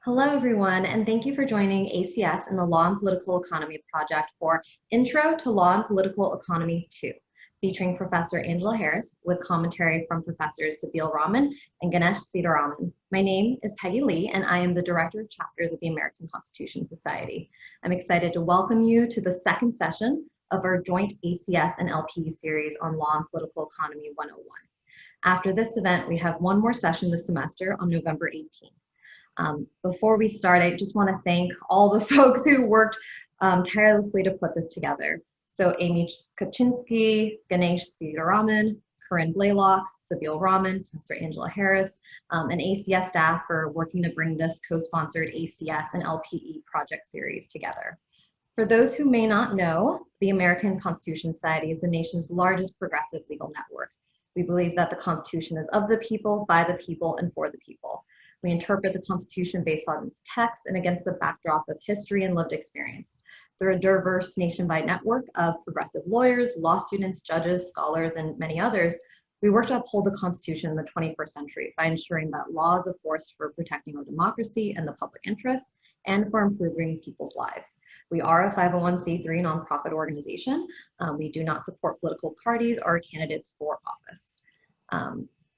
Hello, everyone, and thank you for joining ACS and the Law and Political Economy Project for Intro to Law and Political Economy 2, featuring Professor Angela Harris with commentary from Professors Sabeel Rahman and Ganesh Sitaraman. My name is Peggy Lee, and I am the Director of Chapters of the American Constitution Society. I'm excited to welcome you to the second session of our joint ACS and LPE series on Law and Political Economy 101. After this event, we have one more session this semester on November 18th. Before we start, I just want to thank all the folks who worked tirelessly to put this together. So Amy Kaczynski, Ganesh Sitaraman, Corinne Blaylock, Sabeel Rahman, Professor Angela Harris, and ACS staff for working to bring this co-sponsored ACS and LPE project series together. For those who may not know, the American Constitution Society is the nation's largest progressive legal network. We believe that the Constitution is of the people, by the people, and for the people. We interpret the Constitution based on its text and against the backdrop of history and lived experience. Through a diverse nationwide network of progressive lawyers, law students, judges, scholars, and many others, we work to uphold the Constitution in the 21st century by ensuring that law is a force for protecting our democracy and the public interest and for improving people's lives. We are a 501c3 nonprofit organization. We do not support political parties or candidates for office.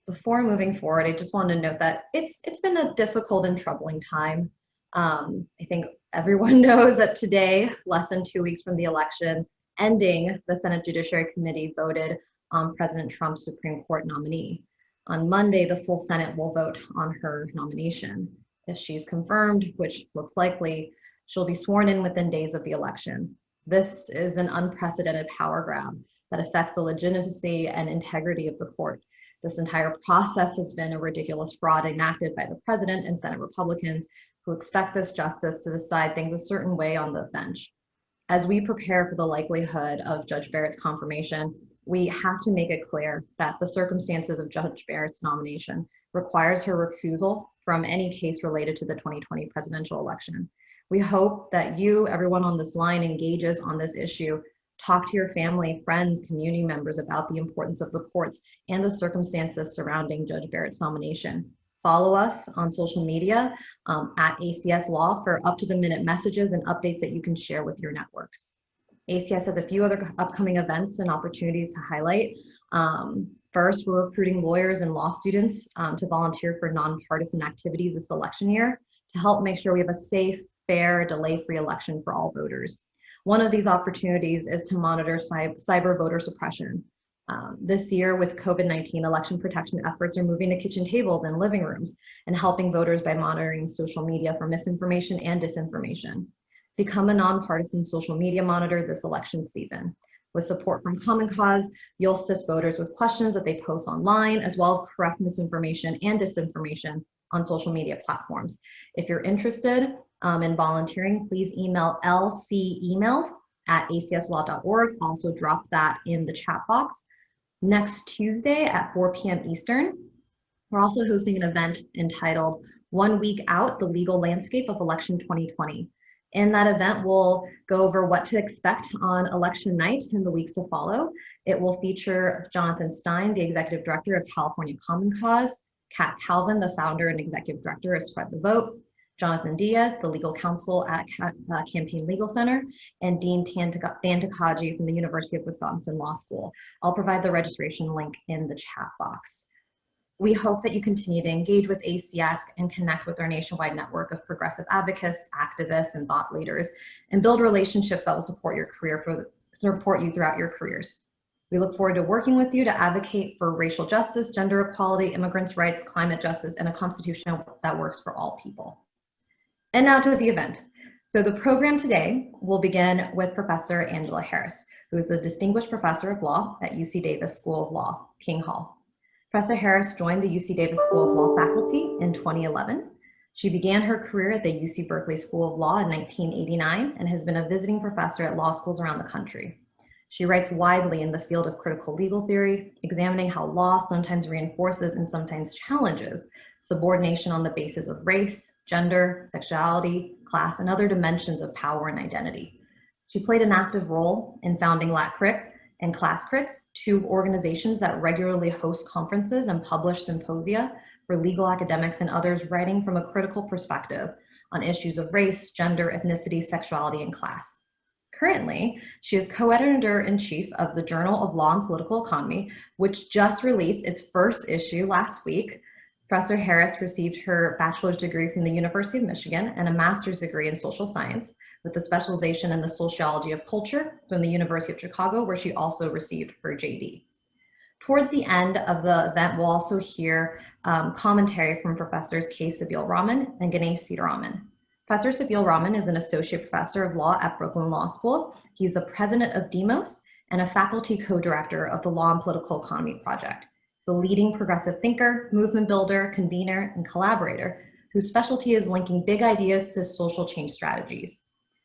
Before moving forward, I just want to note that it's been a difficult and troubling time. I think everyone knows that today, less than 2 weeks from the election ending, the Senate Judiciary Committee voted on President Trump's Supreme Court nominee. On Monday, the full Senate will vote on her nomination. If she's confirmed, which looks likely, she'll be sworn in within days of the election. This is an unprecedented power grab that affects the legitimacy and integrity of the court. This entire process has been a ridiculous fraud enacted by the president and Senate Republicans who expect this justice to decide things a certain way on the bench. As we prepare for the likelihood of Judge Barrett's confirmation, we have to make it clear that the circumstances of Judge Barrett's nomination requires her recusal from any case related to the 2020 presidential election. We hope that you, everyone on this line, engages on this issue. Talk to your family, friends, community members about the importance of the courts and the circumstances surrounding Judge Barrett's nomination. Follow us on social media at ACS Law for up-to-the-minute messages and updates that you can share with your networks. ACS has a few other upcoming events and opportunities to highlight. First, we're recruiting lawyers and law students to volunteer for nonpartisan activities this election year to help make sure we have a safe, fair, delay-free election for all voters. One of these opportunities is to monitor cyber voter suppression. This year with COVID-19, election protection efforts are moving to kitchen tables and living rooms and helping voters by monitoring social media for misinformation and disinformation. Become a nonpartisan social media monitor this election season. With support from Common Cause, you'll assist voters with questions that they post online, as well as correct misinformation and disinformation on social media platforms. If you're interested in volunteering, please email lcemails@acslaw.org. Also drop that in the chat box. Next Tuesday at 4 p.m. Eastern, we're also hosting an event entitled 1 Week Out, the Legal Landscape of Election 2020. In that event, we'll go over what to expect on election night and the weeks to follow. It will feature Jonathan Stein, the Executive Director of California Common Cause, Kat Calvin, the founder and Executive Director of Spread the Vote, Jonathan Diaz, the legal counsel at Campaign Legal Center, and Dean Tantakaji from the University of Wisconsin Law School. I'll provide the registration link in the chat box. We hope that you continue to engage with ACS and connect with our nationwide network of progressive advocates, activists, and thought leaders, and build relationships that will support you throughout your careers. We look forward to working with you to advocate for racial justice, gender equality, immigrants' rights, climate justice, and a constitution that works for all people. And now to the event. So the program today will begin with Professor Angela Harris, who is the Distinguished Professor of Law at UC Davis School of Law, King Hall. Professor Harris joined the UC Davis School of Law faculty in 2011. She began her career at the UC Berkeley School of Law in 1989 and has been a visiting professor at law schools around the country. She writes widely in the field of critical legal theory, examining how law sometimes reinforces and sometimes challenges subordination on the basis of race, gender, sexuality, class, and other dimensions of power and identity. She played an active role in founding LatCrit and ClassCrits, two organizations that regularly host conferences and publish symposia for legal academics and others writing from a critical perspective on issues of race, gender, ethnicity, sexuality, and class. Currently, she is co-editor-in-chief of the Journal of Law and Political Economy, which just released its first issue last week. Professor Harris received her bachelor's degree from the University of Michigan and a master's degree in social science with a specialization in the sociology of culture from the University of Chicago, where she also received her JD. Towards the end of the event, we'll also hear commentary from Professors Sabeel Rahman and Ganesh Sitaraman. Professor Sabeel Rahman is an associate professor of law at Brooklyn Law School. He's the president of Demos and a faculty co-director of the Law and Political Economy Project, the leading progressive thinker, movement builder, convener, and collaborator whose specialty is linking big ideas to social change strategies.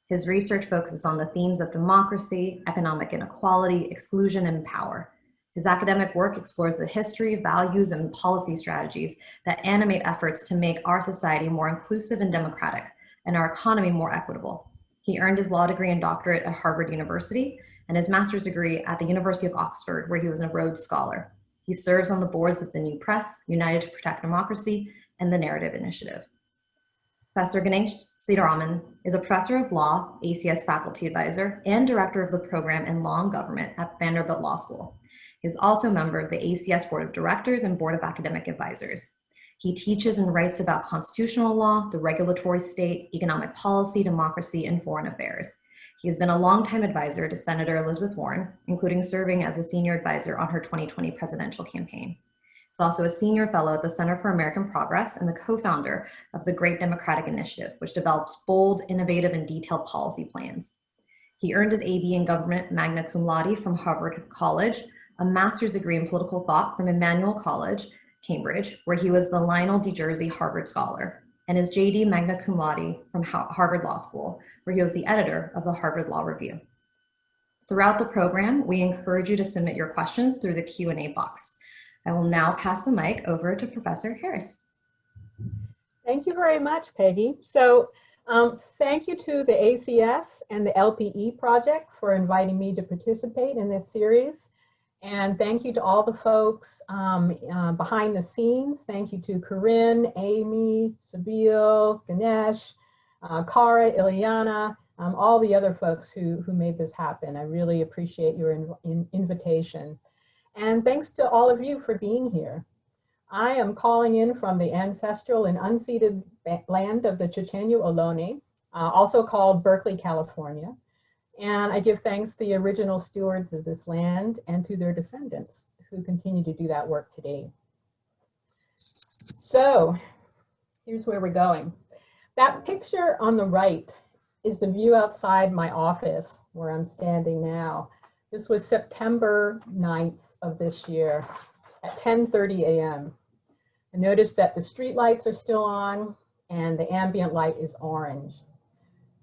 His research focuses on the themes of democracy, economic inequality, exclusion, and power. His academic work explores the history, values, and policy strategies that animate efforts to make our society more inclusive and democratic, and our economy more equitable. He earned his law degree and doctorate at Harvard University and his master's degree at the University of Oxford, where he was a Rhodes Scholar. He serves on the boards of the New Press, United to Protect Democracy, and the Narrative Initiative. Professor Ganesh Sitaraman is a professor of law, ACS faculty advisor, and director of the program in law and government at Vanderbilt Law School. He is also a member of the ACS Board of Directors and Board of Academic Advisors. He teaches and writes about constitutional law, the regulatory state, economic policy, democracy, and foreign affairs. He has been a longtime advisor to Senator Elizabeth Warren, including serving as a senior advisor on her 2020 presidential campaign. He's also a senior fellow at the Center for American Progress and the co-founder of the Great Democratic Initiative, which develops bold, innovative, and detailed policy plans. He earned his AB in government magna cum laude from Harvard College, a master's degree in political thought from Emmanuel College, Cambridge, where he was the Lionel D. Jersey Harvard Scholar, and his JD magna cum laude from Harvard Law School, where he was the editor of the Harvard Law Review. Throughout the program, we encourage you to submit your questions through the Q&A box. I will now pass the mic over to Professor Harris. Thank you very much, Peggy. So thank you to the ACS and the LPE Project for inviting me to participate in this series. And thank you to all the folks behind the scenes. Thank you to Corinne, Amy, Sabeel, Ganesh, Kara, Ileana, all the other folks who made this happen. I really appreciate your invitation. And thanks to all of you for being here. I am calling in from the ancestral and unceded land of the Chochenyo Ohlone, also called Berkeley, California. And I give thanks to the original stewards of this land and to their descendants who continue to do that work today. So here's where we're going. That picture on the right is the view outside my office where I'm standing now. This was September 9th of this year at 10:30 a.m. I noticed that the street lights are still on and the ambient light is orange.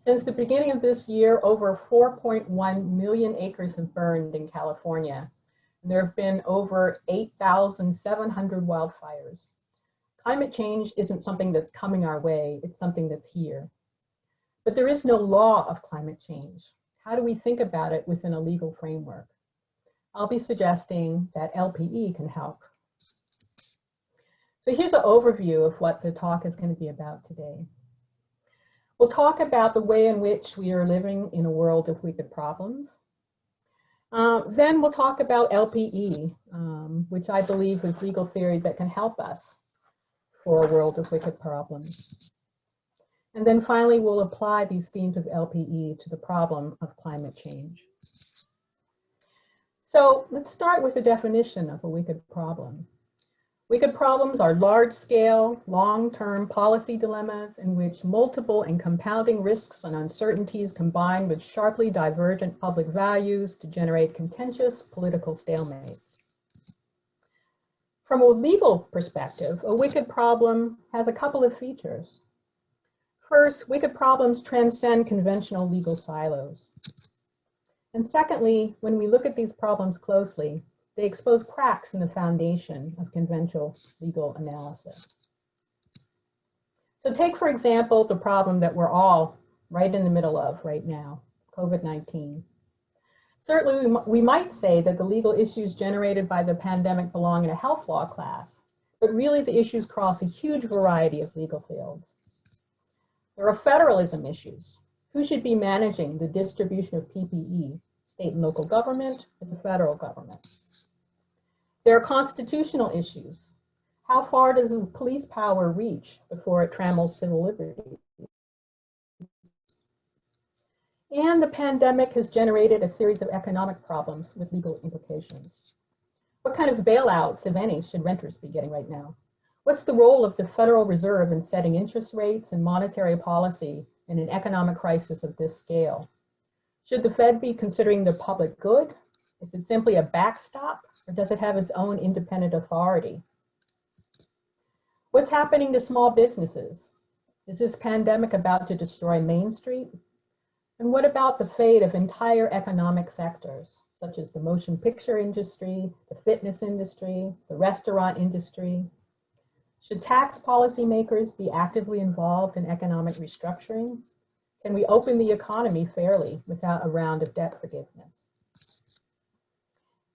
Since the beginning of this year, over 4.1 million acres have burned in California. There have been over 8,700 wildfires. Climate change isn't something that's coming our way, it's something that's here. But there is no law of climate change. How do we think about it within a legal framework? I'll be suggesting that LPE can help. So here's an overview of what the talk is going to be about today. We'll talk about the way in which we are living in a world of wicked problems. Then we'll talk about LPE, which I believe is legal theory that can help us for a world of wicked problems. And then finally, we'll apply these themes of LPE to the problem of climate change. So let's start with the definition of a wicked problem. Wicked problems are large-scale, long-term policy dilemmas in which multiple and compounding risks and uncertainties combine with sharply divergent public values to generate contentious political stalemates. From a legal perspective, a wicked problem has a couple of features. First, wicked problems transcend conventional legal silos. And secondly, when we look at these problems closely, they expose cracks in the foundation of conventional legal analysis. So take, for example, the problem that we're all right in the middle of right now, COVID-19. Certainly, we might say that the legal issues generated by the pandemic belong in a health law class, but really the issues cross a huge variety of legal fields. There are federalism issues. Who should be managing the distribution of PPE, state and local government or the federal government? There are constitutional issues. How far does the police power reach before it trammels civil liberty? And the pandemic has generated a series of economic problems with legal implications. What kind of bailouts, if any, should renters be getting right now? What's the role of the Federal Reserve in setting interest rates and monetary policy in an economic crisis of this scale? Should the Fed be considering the public good? Is it simply a backstop, or does it have its own independent authority? What's happening to small businesses? Is this pandemic about to destroy Main Street? And what about the fate of entire economic sectors, such as the motion picture industry, the fitness industry, the restaurant industry? Should tax policymakers be actively involved in economic restructuring? Can we open the economy fairly without a round of debt forgiveness?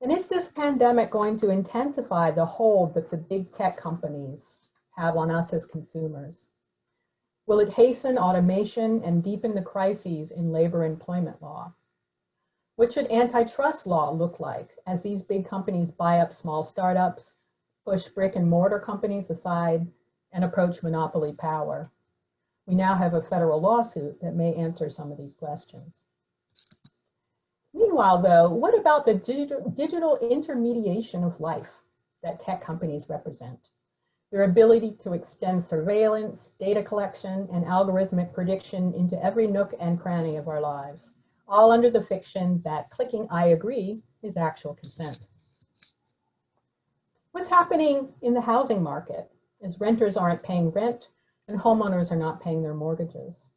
And is this pandemic going to intensify the hold that the big tech companies have on us as consumers? Will it hasten automation and deepen the crises in labor employment law? What should antitrust law look like as these big companies buy up small startups, push brick and mortar companies aside, and approach monopoly power? We now have a federal lawsuit that may answer some of these questions. Meanwhile, though, what about the digital intermediation of life that tech companies represent? Their ability to extend surveillance, data collection, and algorithmic prediction into every nook and cranny of our lives, all under the fiction that clicking "I agree" is actual consent. What's happening in the housing market as renters aren't paying rent and homeowners are not paying their mortgages?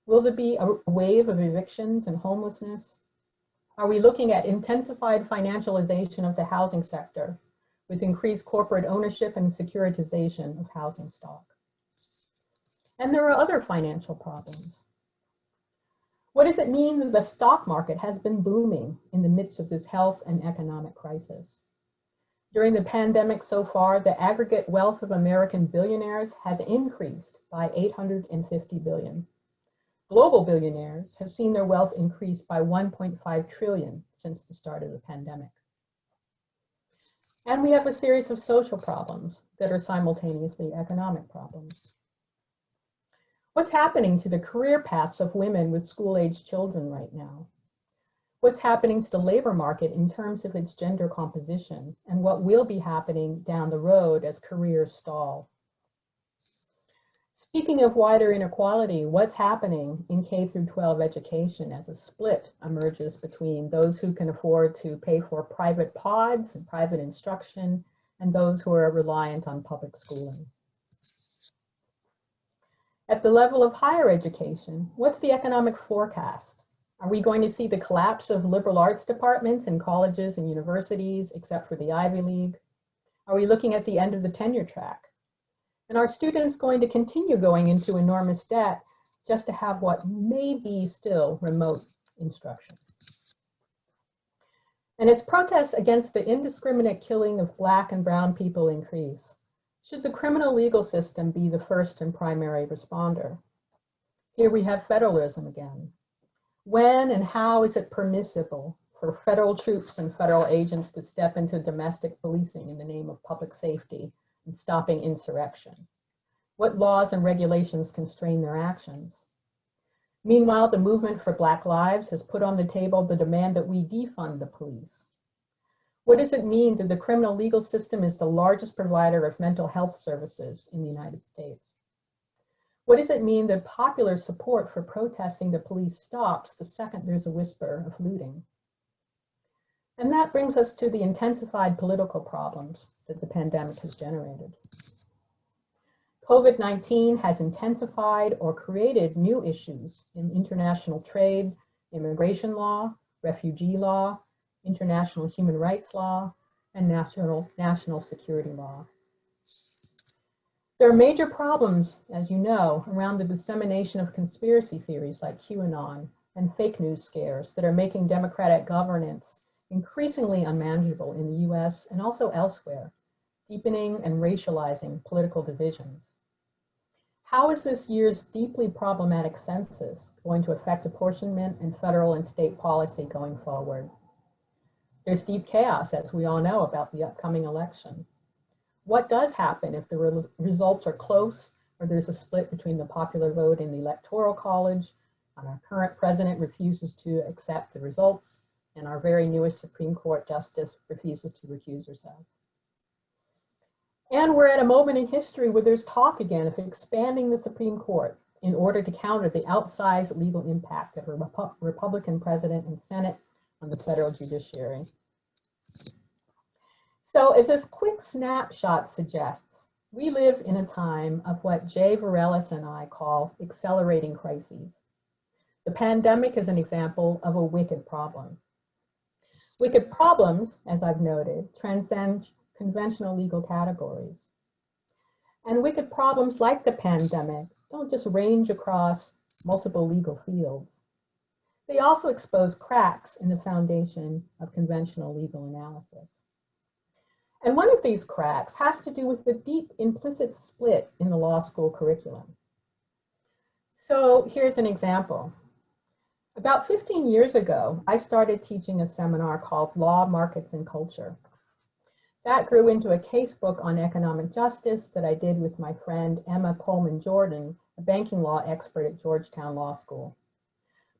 Will there be a wave of evictions and homelessness? Are we looking at intensified financialization of the housing sector with increased corporate ownership and securitization of housing stock? And there are other financial problems. What does it mean that the stock market has been booming in the midst of this health and economic crisis? During the pandemic so far, the aggregate wealth of American billionaires has increased by 850 billion. Global billionaires have seen their wealth increase by 1.5 trillion since the start of the pandemic. And we have a series of social problems that are simultaneously economic problems. What's happening to the career paths of women with school-aged children right now? What's happening to the labor market in terms of its gender composition, and what will be happening down the road as careers stall? Speaking of wider inequality, what's happening in K through 12 education as a split emerges between those who can afford to pay for private pods and private instruction and those who are reliant on public schooling? At the level of higher education, what's the economic forecast? Are we going to see the collapse of liberal arts departments in colleges and universities, except for the Ivy League? Are we looking at the end of the tenure track? And are students going to continue going into enormous debt just to have what may be still remote instruction? And as protests against the indiscriminate killing of Black and brown people increase, should the criminal legal system be the first and primary responder? Here we have federalism again. When and how is it permissible for federal troops and federal agents to step into domestic policing in the name of public safety and stopping insurrection? What laws and regulations constrain their actions? Meanwhile, the movement for Black Lives has put on the table the demand that we defund the police. What does it mean that the criminal legal system is the largest provider of mental health services in the United States? What does it mean that popular support for protesting the police stops the second there's a whisper of looting? And that brings us to the intensified political problems that the pandemic has generated. COVID-19 has intensified or created new issues in international trade, immigration law, refugee law, international human rights law, and national security law. There are major problems, as you know, around the dissemination of conspiracy theories like QAnon and fake news scares that are making democratic governance increasingly unmanageable in the US and also elsewhere, deepening and racializing political divisions. How is this year's deeply problematic census going to affect apportionment and federal and state policy going forward? There's deep chaos, as we all know, about the upcoming election. What does happen if the results are close, or there's a split between the popular vote and the Electoral College, and our current president refuses to accept the results, and our very newest Supreme Court justice refuses to recuse herself? And we're at a moment in history where there's talk again of expanding the Supreme Court in order to counter the outsized legal impact of a Republican president and Senate on the federal judiciary. So as this quick snapshot suggests, we live in a time of what Jay Varelis and I call accelerating crises. The pandemic is an example of a wicked problem. Wicked problems, as I've noted, transcend conventional legal categories. And wicked problems like the pandemic don't just range across multiple legal fields. They also expose cracks in the foundation of conventional legal analysis. And one of these cracks has to do with the deep implicit split in the law school curriculum. So here's an example. About 15 years ago, I started teaching a seminar called Law, Markets, and Culture. That grew into a casebook on economic justice that I did with my friend Emma Coleman Jordan, a banking law expert at Georgetown Law School.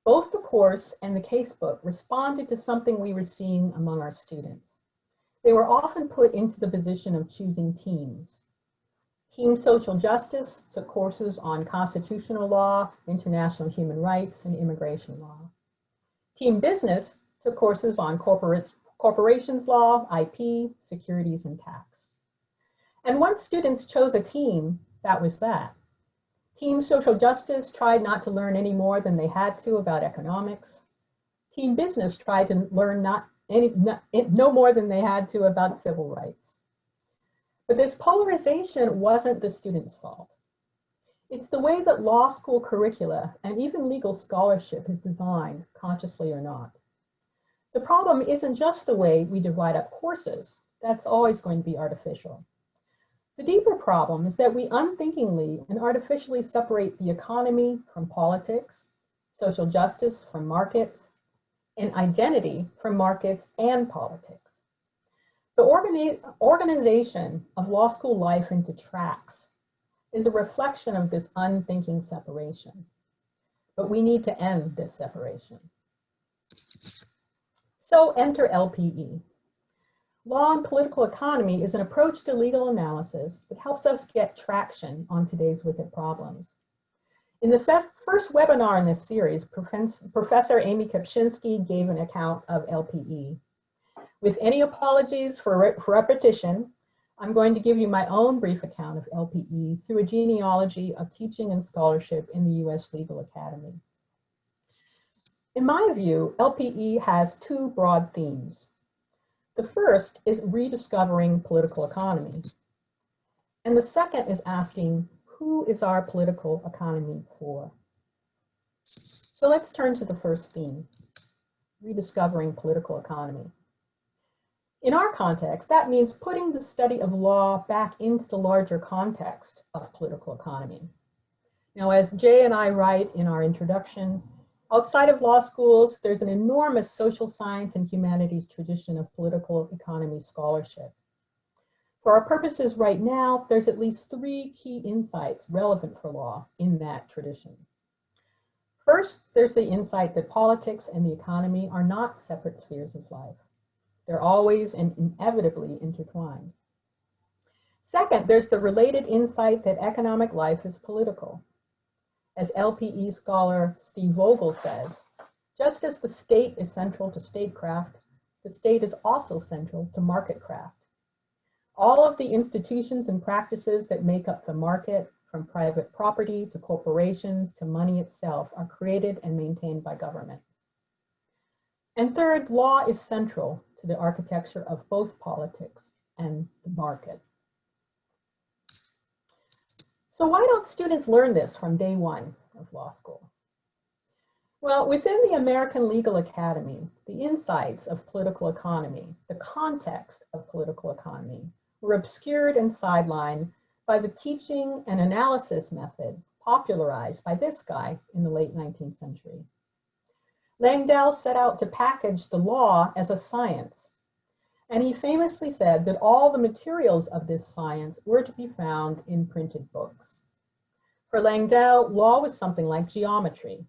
Both the course and the casebook responded to something we were seeing among our students. They were often put into the position of choosing teams. Team Social Justice took courses on constitutional law, international human rights, and immigration law. Team Business took courses on corporations law, IP, securities, and tax. And once students chose a team, that was that. Team Social Justice tried not to learn any more than they had to about economics. Team Business tried to learn no more than they had to about civil rights. But this polarization wasn't the students' fault. It's the way that law school curricula and even legal scholarship is designed, consciously or not. The problem isn't just the way we divide up courses. That's always going to be artificial. The deeper problem is that we unthinkingly and artificially separate the economy from politics, social justice from markets, and identity from markets and politics. The organization of law school life into tracks is a reflection of this unthinking separation. But we need to end this separation. So enter LPE. Law and Political Economy is an approach to legal analysis that helps us get traction on today's wicked problems. In the first webinar in this series, Professor Amy Kopczynski gave an account of LPE. With any apologies for repetition, I'm going to give you my own brief account of LPE through a genealogy of teaching and scholarship in the US Legal Academy. In my view, LPE has two broad themes. The first is rediscovering political economy. And the second is asking, who is our political economy for? So let's turn to the first theme, rediscovering political economy. In our context, that means putting the study of law back into the larger context of political economy. Now, as Jay and I write in our introduction, outside of law schools, there's an enormous social science and humanities tradition of political economy scholarship. For our purposes right now, there's at least three key insights relevant for law in that tradition. First, there's the insight that politics and the economy are not separate spheres of life. They're always and inevitably intertwined. Second, there's the related insight that economic life is political. As LPE scholar Steve Vogel says, just as the state is central to statecraft, the state is also central to marketcraft. All of the institutions and practices that make up the market, from private property to corporations to money itself, are created and maintained by government. And third, law is central to the architecture of both politics and the market. So why don't students learn this from day one of law school? Well, within the American Legal Academy, the insights of political economy, the context of political economy, were obscured and sidelined by the teaching and analysis method popularized by this guy in the late 19th century. Langdell set out to package the law as a science, and he famously said that all the materials of this science were to be found in printed books. For Langdell, law was something like geometry.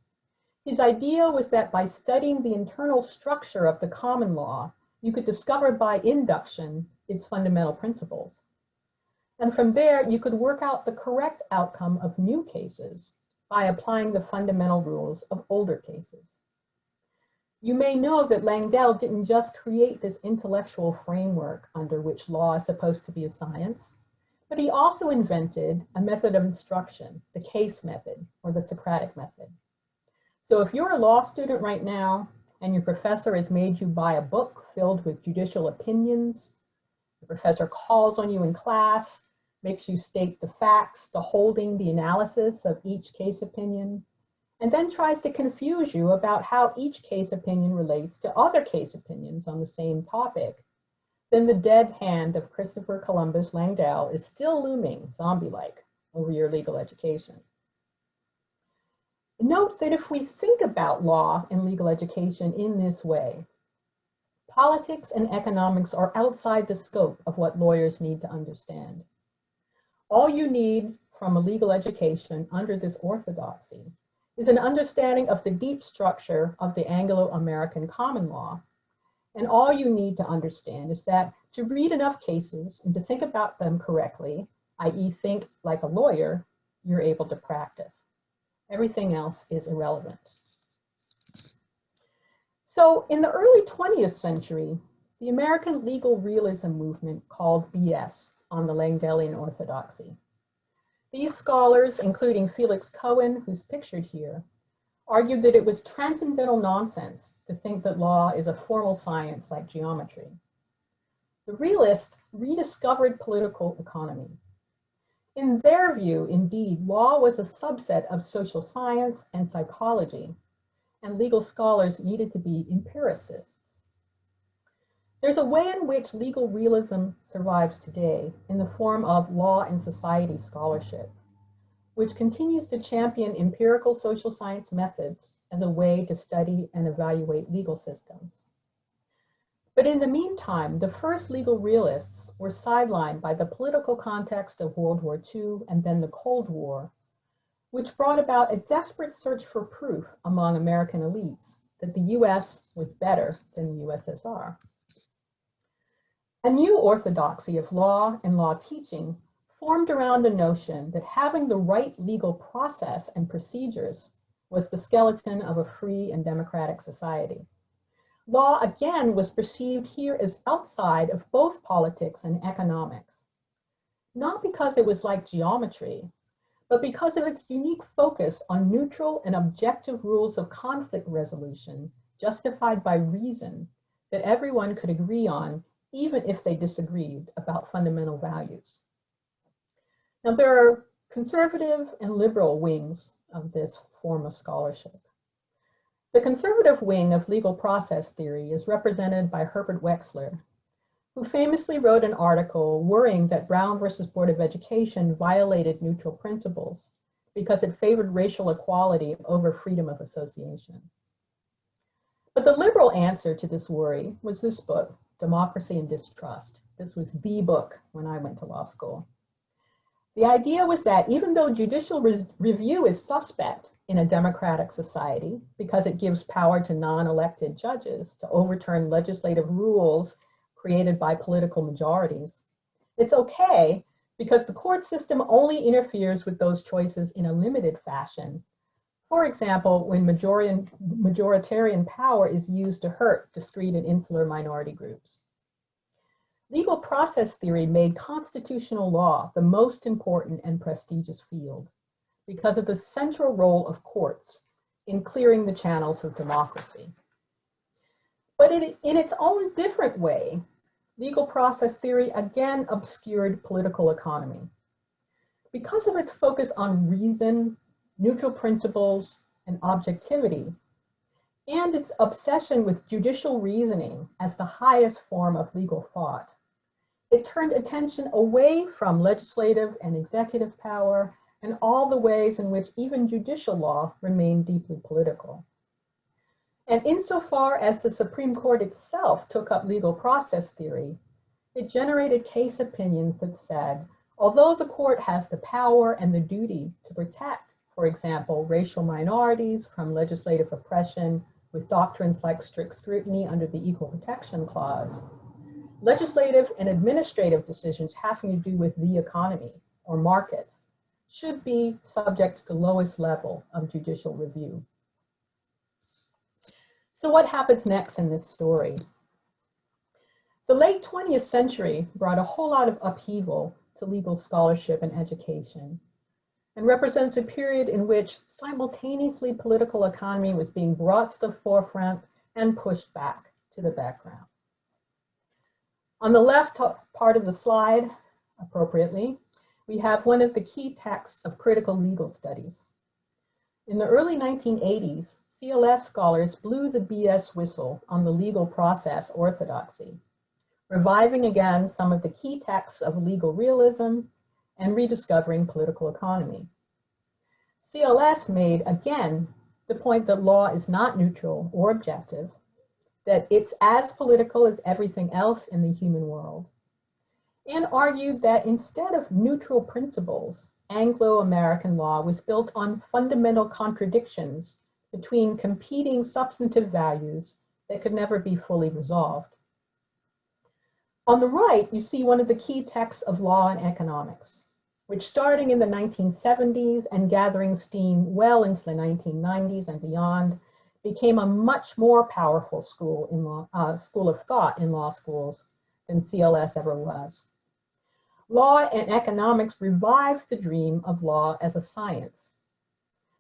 His idea was that by studying the internal structure of the common law, you could discover by induction its fundamental principles. And from there, you could work out the correct outcome of new cases by applying the fundamental rules of older cases. You may know that Langdell didn't just create this intellectual framework under which law is supposed to be a science, but he also invented a method of instruction, the case method or the Socratic method. So if you're a law student right now and your professor has made you buy a book filled with judicial opinions, the professor calls on you in class, makes you state the facts, the holding, the analysis of each case opinion, and then tries to confuse you about how each case opinion relates to other case opinions on the same topic, then the dead hand of Christopher Columbus Langdell is still looming, zombie-like, over your legal education. Note that if we think about law and legal education in this way, politics and economics are outside the scope of what lawyers need to understand. All you need from a legal education under this orthodoxy is an understanding of the deep structure of the Anglo-American common law. And all you need to understand is that to read enough cases and to think about them correctly, i.e. think like a lawyer, you're able to practice. Everything else is irrelevant. So in the early 20th century, the American legal realism movement called BS on the Langdellian orthodoxy. These scholars, including Felix Cohen, who's pictured here, argued that it was transcendental nonsense to think that law is a formal science like geometry. The realists rediscovered political economy. In their view, indeed, law was a subset of social science and psychology, and legal scholars needed to be empiricists. There's a way in which legal realism survives today in the form of law and society scholarship, which continues to champion empirical social science methods as a way to study and evaluate legal systems. But in the meantime, the first legal realists were sidelined by the political context of World War II and then the Cold War, which brought about a desperate search for proof among American elites that the US was better than the USSR. A new orthodoxy of law and law teaching formed around the notion that having the right legal process and procedures was the skeleton of a free and democratic society. Law, again, was perceived here as outside of both politics and economics, not because it was like geometry, but because of its unique focus on neutral and objective rules of conflict resolution justified by reason that everyone could agree on, even if they disagreed about fundamental values. Now, there are conservative and liberal wings of this form of scholarship. The conservative wing of legal process theory is represented by Herbert Wechsler, who famously wrote an article worrying that Brown versus Board of Education violated neutral principles because it favored racial equality over freedom of association. But the liberal answer to this worry was this book, Democracy and Distrust. This was the book when I went to law school. The idea was that even though judicial review is suspect in a democratic society because it gives power to non-elected judges to overturn legislative rules created by political majorities, it's okay because the court system only interferes with those choices in a limited fashion. For example, when majoritarian power is used to hurt discrete and insular minority groups. Legal process theory made constitutional law the most important and prestigious field because of the central role of courts in clearing the channels of democracy. But in its own different way, legal process theory again obscured political economy. Because of its focus on reason, neutral principles, and objectivity, and its obsession with judicial reasoning as the highest form of legal thought, it turned attention away from legislative and executive power and all the ways in which even judicial law remained deeply political. And insofar as the Supreme Court itself took up legal process theory, it generated case opinions that said, although the court has the power and the duty to protect, for example, racial minorities from legislative oppression with doctrines like strict scrutiny under the Equal Protection Clause, legislative and administrative decisions having to do with the economy or markets should be subject to the lowest level of judicial review. So what happens next in this story? The late 20th century brought a whole lot of upheaval to legal scholarship and education, and represents a period in which simultaneously political economy was being brought to the forefront and pushed back to the background. On the left part of the slide, appropriately, we have one of the key texts of critical legal studies. In the early 1980s, CLS scholars blew the BS whistle on the legal process orthodoxy, reviving again some of the key texts of legal realism and rediscovering political economy. CLS made, again, the point that law is not neutral or objective, that it's as political as everything else in the human world, and argued that instead of neutral principles, Anglo-American law was built on fundamental contradictions between competing substantive values that could never be fully resolved. On the right, you see one of the key texts of law and economics, which starting in the 1970s and gathering steam well into the 1990s and beyond, became a much more powerful school of thought in law schools than CLS ever was. Law and economics revived the dream of law as a science.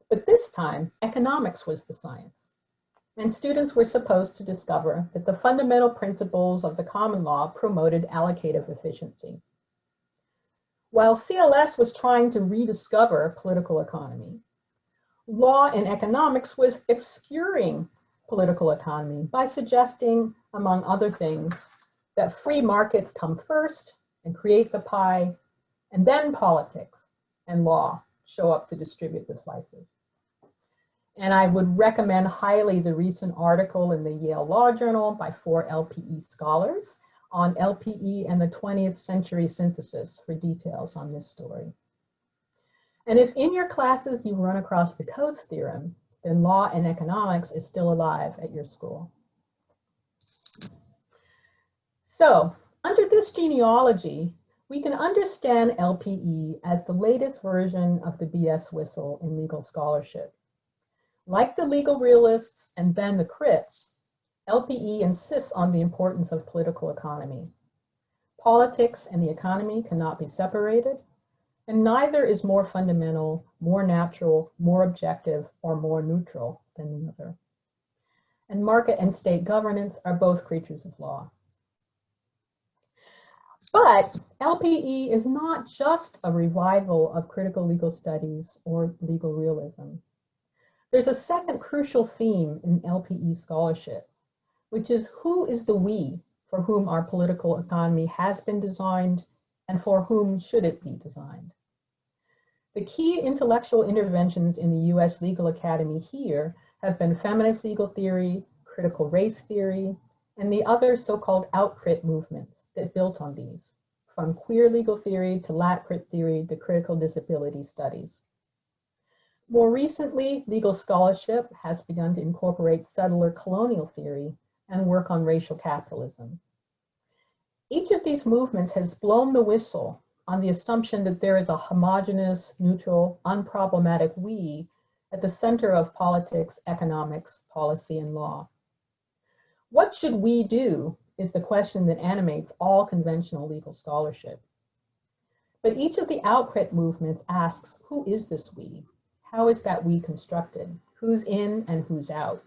But this time, economics was the science. And students were supposed to discover that the fundamental principles of the common law promoted allocative efficiency. While CLS was trying to rediscover political economy, law and economics was obscuring political economy by suggesting, among other things, that free markets come first and create the pie, and then politics and law show up to distribute the slices. And I would recommend highly the recent article in the Yale Law Journal by 4 LPE scholars on LPE and the 20th century synthesis for details on this story. And if in your classes you run across the Coase theorem, then law and economics is still alive at your school. So, under this genealogy, we can understand LPE as the latest version of the BS whistle in legal scholarship. Like the legal realists and then the crits, LPE insists on the importance of political economy. Politics and the economy cannot be separated, and neither is more fundamental, more natural, more objective, or more neutral than the other. And market and state governance are both creatures of law. But LPE is not just a revival of critical legal studies or legal realism. There's a second crucial theme in LPE scholarship, which is who is the we for whom our political economy has been designed and for whom should it be designed. The key intellectual interventions in the US Legal Academy here have been feminist legal theory, critical race theory, and the other so-called out-crit movements that built on these, from queer legal theory to lat-crit theory to critical disability studies. More recently, legal scholarship has begun to incorporate settler colonial theory and work on racial capitalism. Each of these movements has blown the whistle on the assumption that there is a homogeneous, neutral, unproblematic we at the center of politics, economics, policy, and law. What should we do is the question that animates all conventional legal scholarship. But each of the out-crit movements asks, who is this we? How is that we constructed? Who's in and who's out?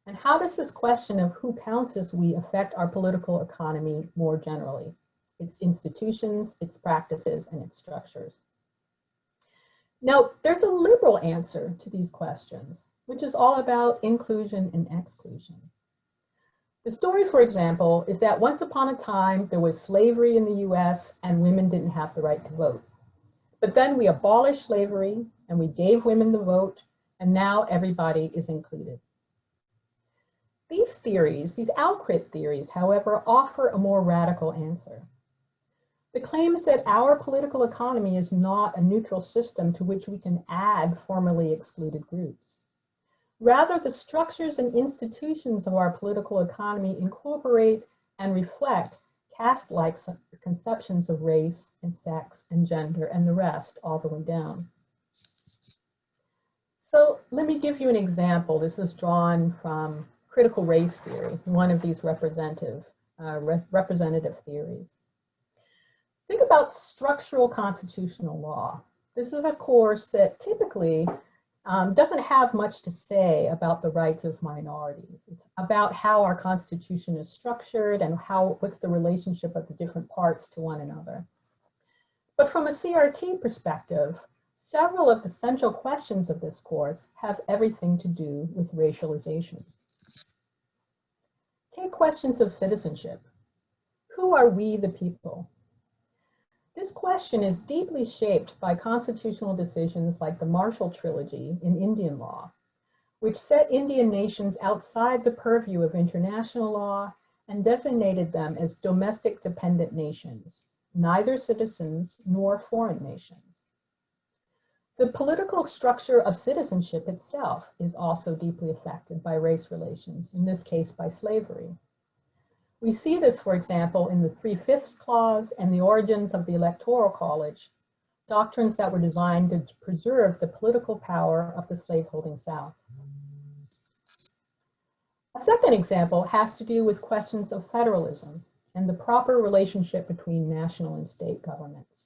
And how does this question of who counts as we affect our political economy more generally? Its institutions, its practices, and its structures. Now, there's a liberal answer to these questions, which is all about inclusion and exclusion. The story, for example, is that once upon a time, there was slavery in the US and women didn't have the right to vote. But then we abolished slavery and we gave women the vote, and now everybody is included. These theories, these outcrit theories, however, offer a more radical answer. The claims that our political economy is not a neutral system to which we can add formerly excluded groups. Rather, the structures and institutions of our political economy incorporate and reflect caste-like conceptions of race and sex and gender and the rest all the way down. So let me give you an example. This is drawn from critical race theory, one of these representative theories. Think about structural constitutional law. This is a course that typically doesn't have much to say about the rights of minorities. It's about how our Constitution is structured and what's the relationship of the different parts to one another. But from a CRT perspective, several of the central questions of this course have everything to do with racialization. Take questions of citizenship. Who are we the people? This question is deeply shaped by constitutional decisions like the Marshall Trilogy in Indian law, which set Indian nations outside the purview of international law and designated them as domestic dependent nations, neither citizens nor foreign nations. The political structure of citizenship itself is also deeply affected by race relations, in this case by slavery. We see this, for example, in the 3/5 clause and the origins of the Electoral College, doctrines that were designed to preserve the political power of the slaveholding South. A second example has to do with questions of federalism and the proper relationship between national and state governments.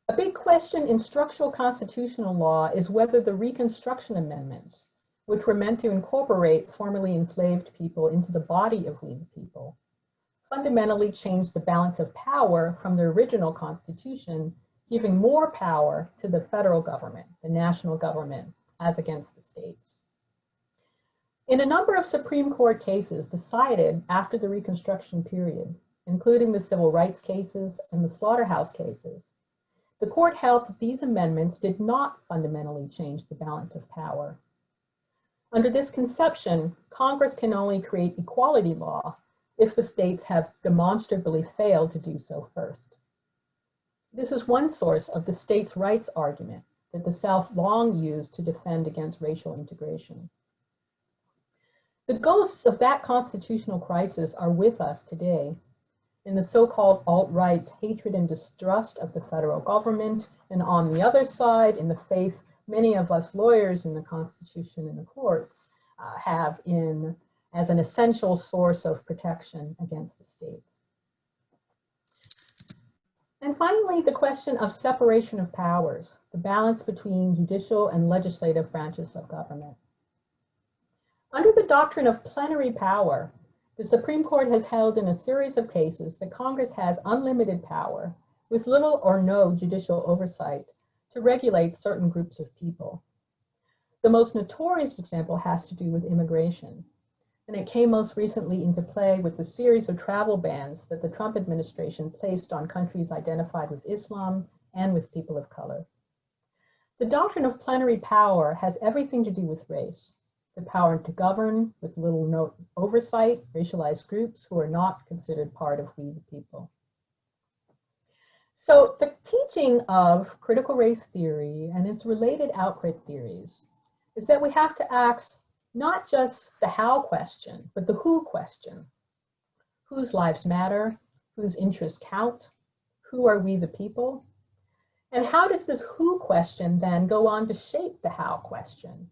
A big question in structural constitutional law is whether the Reconstruction Amendments, which were meant to incorporate formerly enslaved people into the body of we the people, fundamentally changed the balance of power from the original Constitution, giving more power to the federal government, the national government, as against the states. In a number of Supreme Court cases decided after the Reconstruction period, including the civil rights cases and the slaughterhouse cases, the court held that these amendments did not fundamentally change the balance of power. Under this conception, Congress can only create equality law if the states have demonstrably failed to do so first. This is one source of the states' rights argument that the South long used to defend against racial integration. The ghosts of that constitutional crisis are with us today in the so-called alt-right's hatred and distrust of the federal government, and on the other side, in the faith many of us lawyers in the Constitution and the courts have as an essential source of protection against the states. And finally, the question of separation of powers, the balance between judicial and legislative branches of government. Under the doctrine of plenary power, the Supreme Court has held in a series of cases that Congress has unlimited power with little or no judicial oversight to regulate certain groups of people. The most notorious example has to do with immigration, and it came most recently into play with the series of travel bans that the Trump administration placed on countries identified with Islam and with people of color. The doctrine of plenary power has everything to do with race, the power to govern with little no oversight, racialized groups who are not considered part of we the people. So the teaching of critical race theory and its related outcrit theories is that we have to ask not just the how question, but the who question. Whose lives matter? Whose interests count? Who are we the people? And how does this who question then go on to shape the how question?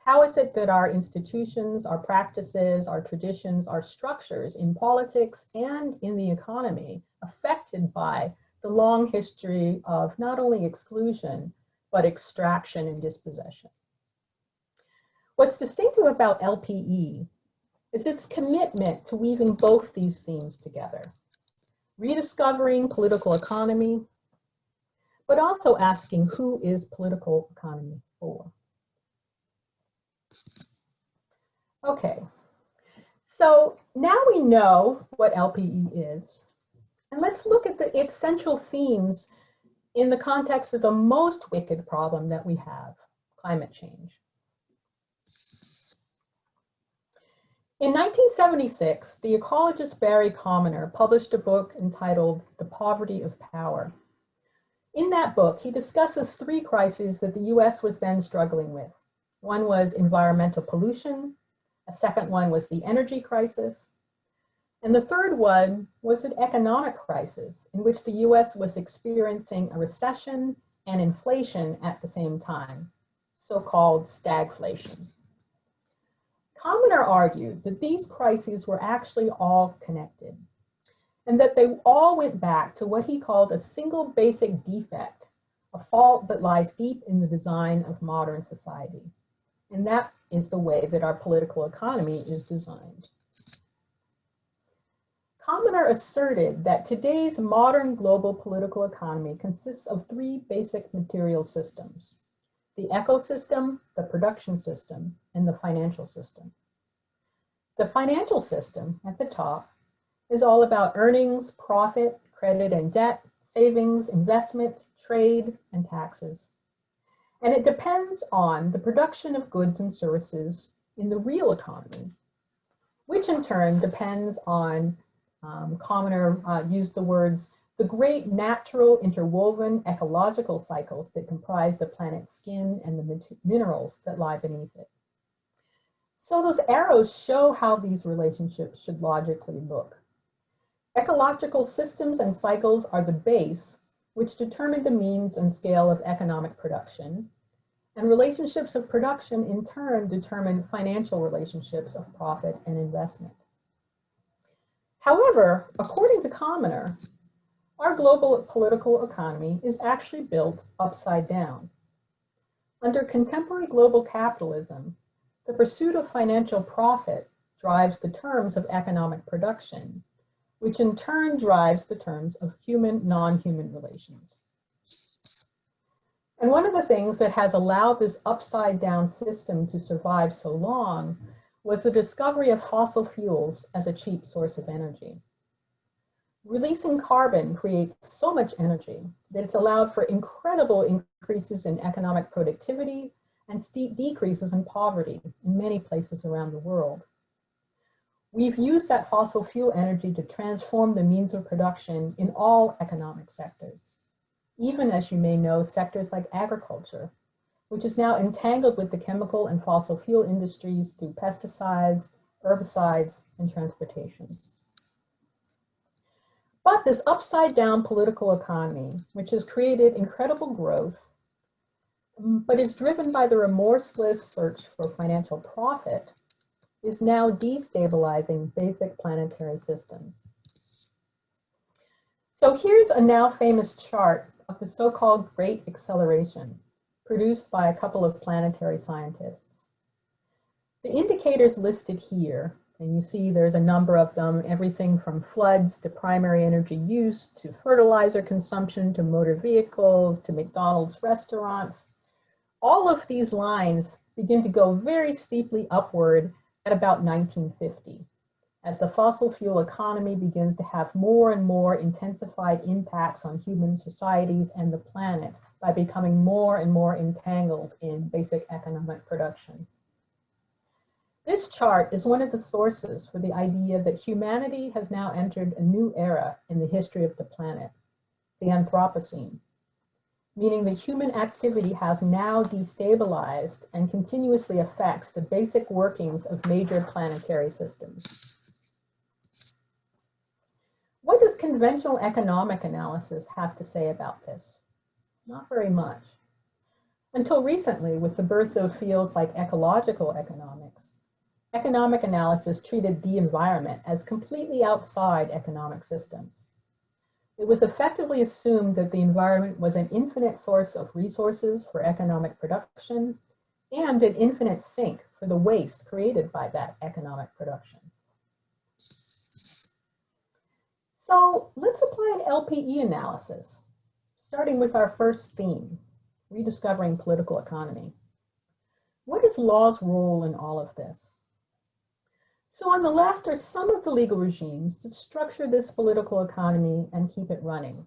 How is it that our institutions, our practices, our traditions, our structures in politics and in the economy affected by the long history of not only exclusion, but extraction and dispossession? What's distinctive about LPE is its commitment to weaving both these themes together, rediscovering political economy, but also asking who is political economy for? Okay, so now we know what LPE is, and let's look at its central themes in the context of the most wicked problem that we have, climate change. In 1976, the ecologist Barry Commoner published a book entitled The Poverty of Power. In that book, he discusses three crises that the US was then struggling with. One was environmental pollution, a second one was the energy crisis, and the third one was an economic crisis in which the US was experiencing a recession and inflation at the same time, so-called stagflation. Commoner argued that these crises were actually all connected, and that they all went back to what he called a single basic defect, a fault that lies deep in the design of modern society. And that is the way that our political economy is designed. Commoner asserted that today's modern global political economy consists of three basic material systems: the ecosystem, the production system, and the financial system. The financial system at the top is all about earnings, profit, credit and debt, savings, investment, trade, and taxes. And it depends on the production of goods and services in the real economy, which in turn depends on, Commoner used the words, the great natural interwoven ecological cycles that comprise the planet's skin and the minerals that lie beneath it. So those arrows show how these relationships should logically look. Ecological systems and cycles are the base, which determine the means and scale of economic production, and relationships of production in turn determine financial relationships of profit and investment. However, according to Commoner, our global political economy is actually built upside down. Under contemporary global capitalism, the pursuit of financial profit drives the terms of economic production, which in turn drives the terms of human, non-human relations. And one of the things that has allowed this upside down system to survive so long was the discovery of fossil fuels as a cheap source of energy. Releasing carbon creates so much energy that it's allowed for incredible increases in economic productivity and steep decreases in poverty in many places around the world. We've used that fossil fuel energy to transform the means of production in all economic sectors, even, as you may know, sectors like agriculture, which is now entangled with the chemical and fossil fuel industries through pesticides, herbicides, and transportation. But this upside down political economy, which has created incredible growth, but is driven by the remorseless search for financial profit, is now destabilizing basic planetary systems. So here's a now famous chart of the so-called Great Acceleration, produced by a couple of planetary scientists. The indicators listed here, and you see there's a number of them, everything from floods to primary energy use, to fertilizer consumption, to motor vehicles, to McDonald's restaurants. All of these lines begin to go very steeply upward at about 1950, as the fossil fuel economy begins to have more and more intensified impacts on human societies and the planet by becoming more and more entangled in basic economic production. This chart is one of the sources for the idea that humanity has now entered a new era in the history of the planet, the Anthropocene, meaning that human activity has now destabilized and continuously affects the basic workings of major planetary systems. What does conventional economic analysis have to say about this? Not very much. Until recently, with the birth of fields like ecological economics, economic analysis treated the environment as completely outside economic systems. It was effectively assumed that the environment was an infinite source of resources for economic production and an infinite sink for the waste created by that economic production. So let's apply an LPE analysis, starting with our first theme, rediscovering political economy. What is law's role in all of this? So on the left are some of the legal regimes that structure this political economy and keep it running.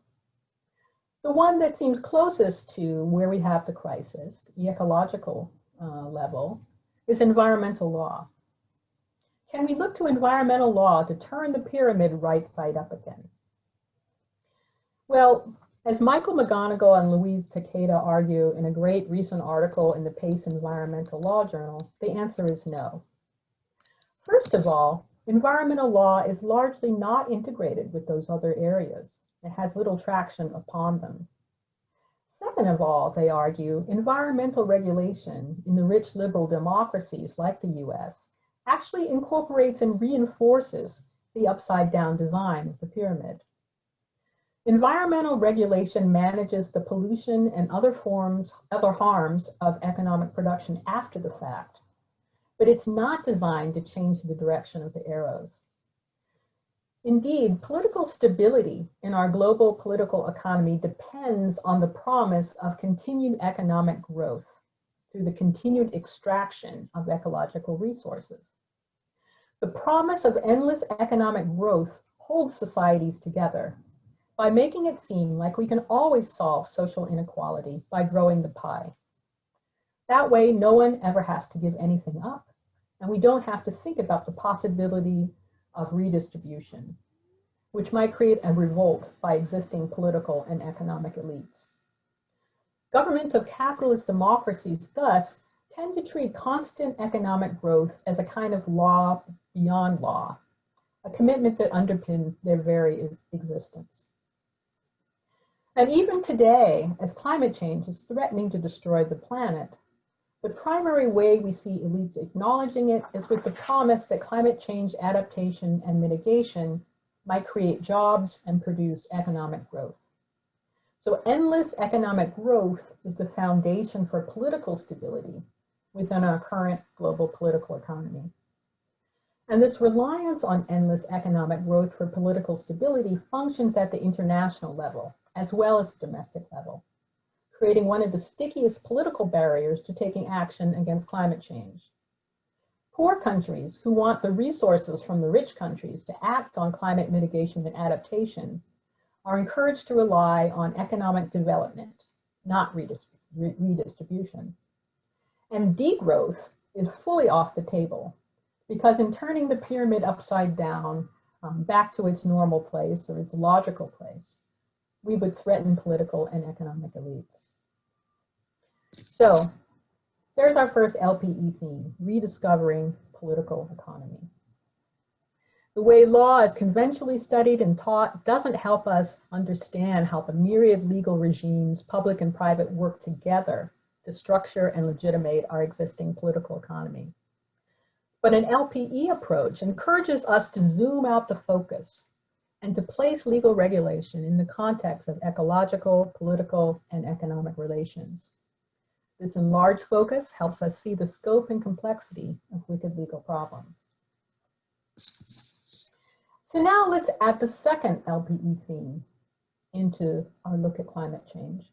The one that seems closest to where we have the crisis, the ecological level, is environmental law. Can we look to environmental law to turn the pyramid right side up again? Well, as Michael McGonigal and Louise Takeda argue in a great recent article in the PACE Environmental Law Journal, the answer is no. First of all, environmental law is largely not integrated with those other areas. It has little traction upon them. Second of all, they argue, environmental regulation in the rich liberal democracies like the US actually incorporates and reinforces the upside down design of the pyramid. Environmental regulation manages the pollution and other harms of economic production after the fact, but it's not designed to change the direction of the arrows. Indeed, political stability in our global political economy depends on the promise of continued economic growth through the continued extraction of ecological resources. The promise of endless economic growth holds societies together by making it seem like we can always solve social inequality by growing the pie. That way, no one ever has to give anything up, and we don't have to think about the possibility of redistribution, which might create a revolt by existing political and economic elites. Governments of capitalist democracies thus tend to treat constant economic growth as a kind of law beyond law, a commitment that underpins their very existence. And even today, as climate change is threatening to destroy the planet, the primary way we see elites acknowledging it is with the promise that climate change adaptation and mitigation might create jobs and produce economic growth. So endless economic growth is the foundation for political stability within our current global political economy. And this reliance on endless economic growth for political stability functions at the international level, as well as domestic level, creating one of the stickiest political barriers to taking action against climate change. Poor countries who want the resources from the rich countries to act on climate mitigation and adaptation are encouraged to rely on economic development, not redistribution. And degrowth is fully off the table, because in turning the pyramid upside down back to its normal place or its logical place, we would threaten political and economic elites. So there's our first LPE theme, rediscovering political economy. The way law is conventionally studied and taught doesn't help us understand how the myriad legal regimes, public and private, work together to structure and legitimate our existing political economy. But an LPE approach encourages us to zoom out the focus and to place legal regulation in the context of ecological, political, and economic relations. This enlarged focus helps us see the scope and complexity of wicked legal problems. So now let's add the second LPE theme into our look at climate change.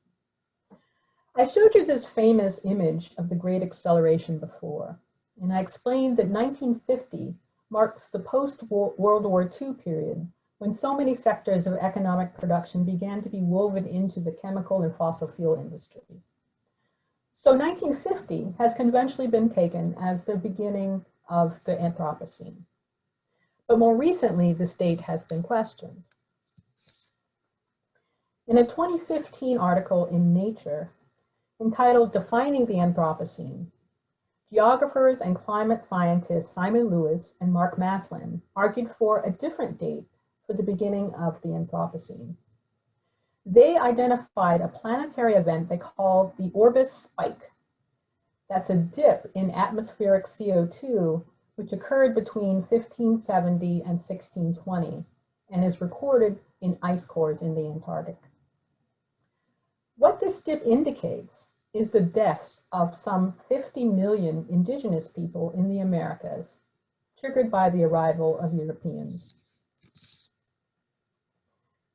I showed you this famous image of the Great Acceleration before, and I explained that 1950 marks the post-World War II period when so many sectors of economic production began to be woven into the chemical and fossil fuel industries. So 1950 has conventionally been taken as the beginning of the Anthropocene. But more recently, this date has been questioned. In a 2015 article in Nature entitled "Defining the Anthropocene," geographers and climate scientists Simon Lewis and Mark Maslin argued for a different date for the beginning of the Anthropocene. They identified a planetary event they called the Orbis Spike. That's a dip in atmospheric CO2, which occurred between 1570 and 1620 and is recorded in ice cores in the Antarctic. What this dip indicates is the deaths of some 50 million indigenous people in the Americas, triggered by the arrival of Europeans.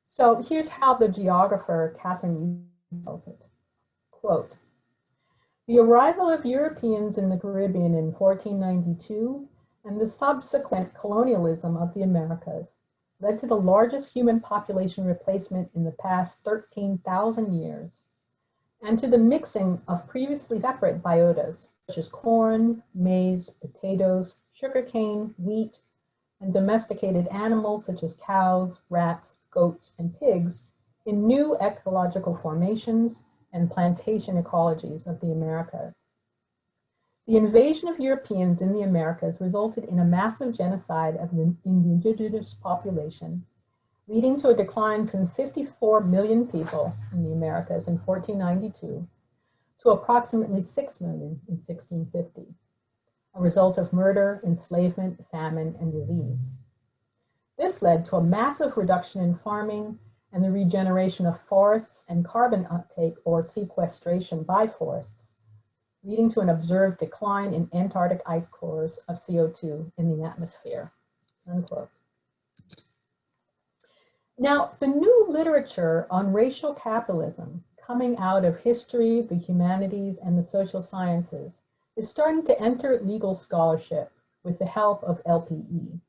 So here's how the geographer Catherine tells it. Quote, "The arrival of Europeans in the Caribbean in 1492 and the subsequent colonialism of the Americas led to the largest human population replacement in the past 13,000 years, and to the mixing of previously separate biotas, such as corn, maize, potatoes, sugarcane, wheat, and domesticated animals such as cows, rats, goats, and pigs in new ecological formations and plantation ecologies of the Americas. The invasion of Europeans in the Americas resulted in a massive genocide in the indigenous population, leading to a decline from 54 million people in the Americas in 1492 to approximately 6 million in 1650, a result of murder, enslavement, famine, and disease. This led to a massive reduction in farming and the regeneration of forests and carbon uptake or sequestration by forests, leading to an observed decline in Antarctic ice cores of CO2 in the atmosphere, unquote. Now, the new literature on racial capitalism coming out of history, the humanities, and the social sciences is starting to enter legal scholarship with the help of LPE.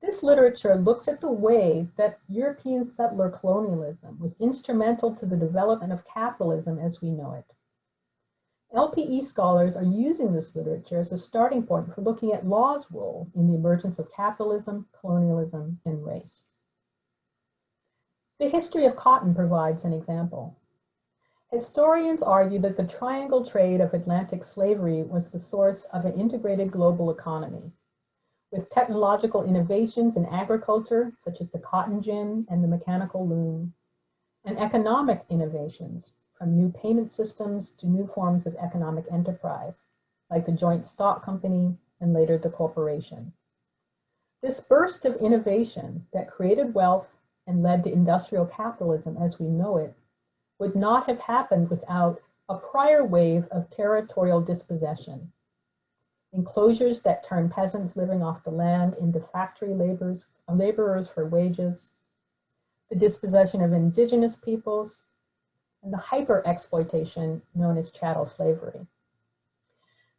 This literature looks at the way that European settler colonialism was instrumental to the development of capitalism as we know it. LPE scholars are using this literature as a starting point for looking at law's role in the emergence of capitalism, colonialism, and race. The history of cotton provides an example. Historians argue that the triangle trade of Atlantic slavery was the source of an integrated global economy, with technological innovations in agriculture, such as the cotton gin and the mechanical loom, and economic innovations, from new payment systems to new forms of economic enterprise, like the joint stock company and later the corporation. This burst of innovation that created wealth and led to industrial capitalism as we know it would not have happened without a prior wave of territorial dispossession, enclosures that turned peasants living off the land into factory laborers for wages, the dispossession of indigenous peoples, and the hyper-exploitation known as chattel slavery.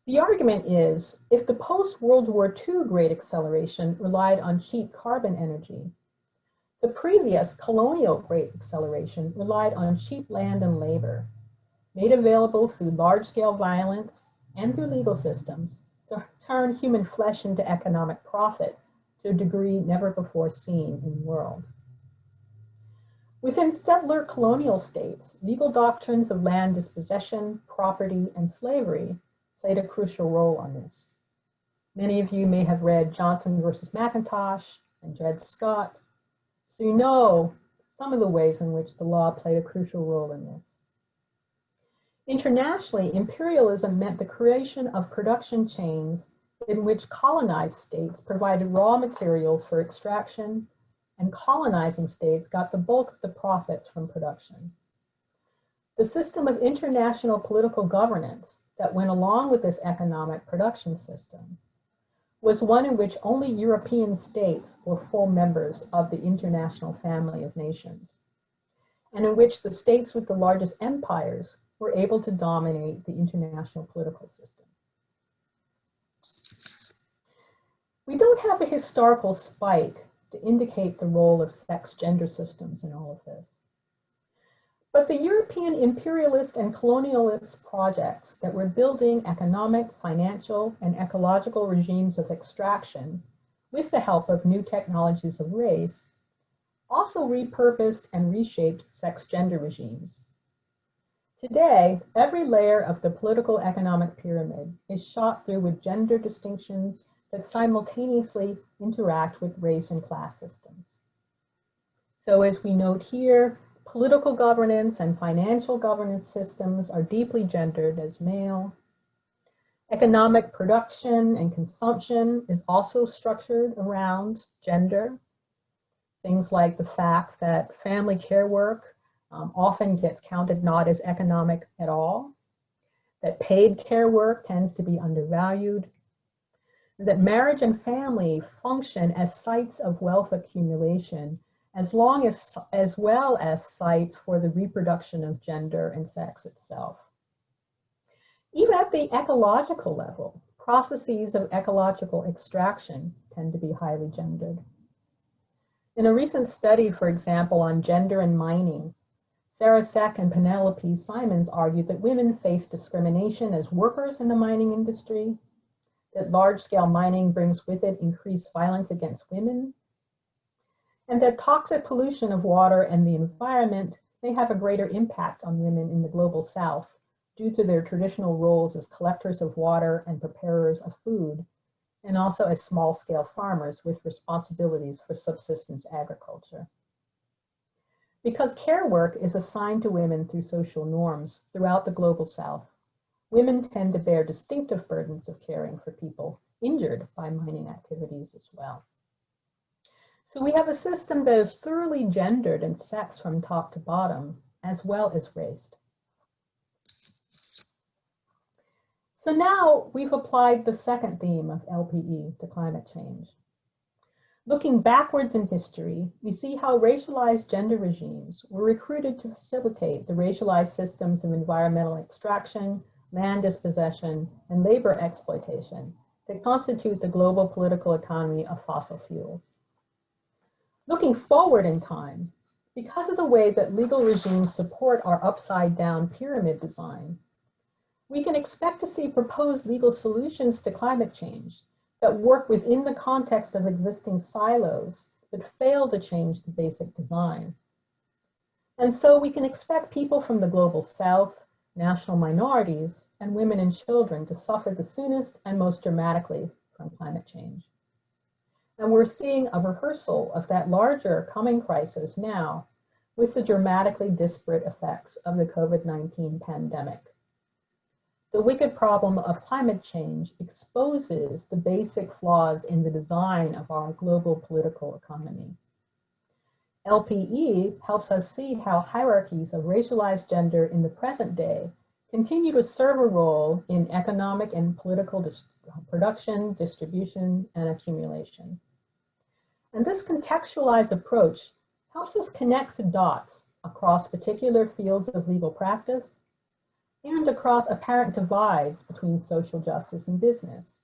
The argument is, if the post-World War II Great Acceleration relied on cheap carbon energy, the previous colonial Great Acceleration relied on cheap land and labor, made available through large-scale violence and through legal systems to turn human flesh into economic profit to a degree never before seen in the world. Within settler colonial states, legal doctrines of land dispossession, property, and slavery played a crucial role on this. Many of you may have read Johnson versus McIntosh and Dred Scott, so you know some of the ways in which the law played a crucial role in this. Internationally, imperialism meant the creation of production chains in which colonized states provided raw materials for extraction, and colonizing states got the bulk of the profits from production. The system of international political governance that went along with this economic production system was one in which only European states were full members of the international family of nations, and in which the states with the largest empires were able to dominate the international political system. We don't have a historical spike to indicate the role of sex-gender systems in all of this. But the European imperialist and colonialist projects that were building economic, financial, and ecological regimes of extraction with the help of new technologies of race also repurposed and reshaped sex-gender regimes. Today, every layer of the political economic pyramid is shot through with gender distinctions that simultaneously interact with race and class systems. So as we note here, political governance and financial governance systems are deeply gendered as male. Economic production and consumption is also structured around gender. Things like the fact that family care work often gets counted not as economic at all, that paid care work tends to be undervalued, that marriage and family function as sites of wealth accumulation as well as sites for the reproduction of gender and sex itself. Even at the ecological level, processes of ecological extraction tend to be highly gendered. In a recent study, for example, on gender and mining, Sarah Seck and Penelope Simons argued that women face discrimination as workers in the mining industry, that large-scale mining brings with it increased violence against women, and that toxic pollution of water and the environment may have a greater impact on women in the global south due to their traditional roles as collectors of water and preparers of food, and also as small-scale farmers with responsibilities for subsistence agriculture. Because care work is assigned to women through social norms throughout the global south, women tend to bear distinctive burdens of caring for people injured by mining activities as well. So we have a system that is thoroughly gendered and sexed from top to bottom, as well as raced. So now we've applied the second theme of LPE to climate change. Looking backwards in history, we see how racialized gender regimes were recruited to facilitate the racialized systems of environmental extraction, land dispossession, and labor exploitation that constitute the global political economy of fossil fuels. Looking forward in time, because of the way that legal regimes support our upside-down pyramid design, we can expect to see proposed legal solutions to climate change that work within the context of existing silos but fail to change the basic design. And so we can expect people from the global south, national minorities, and women and children to suffer the soonest and most dramatically from climate change. And we're seeing a rehearsal of that larger coming crisis now with the dramatically disparate effects of the COVID-19 pandemic. The wicked problem of climate change exposes the basic flaws in the design of our global political economy. LPE helps us see how hierarchies of racialized gender in the present day continue to serve a role in economic and political production, distribution, and accumulation. And this contextualized approach helps us connect the dots across particular fields of legal practice and across apparent divides between social justice and business,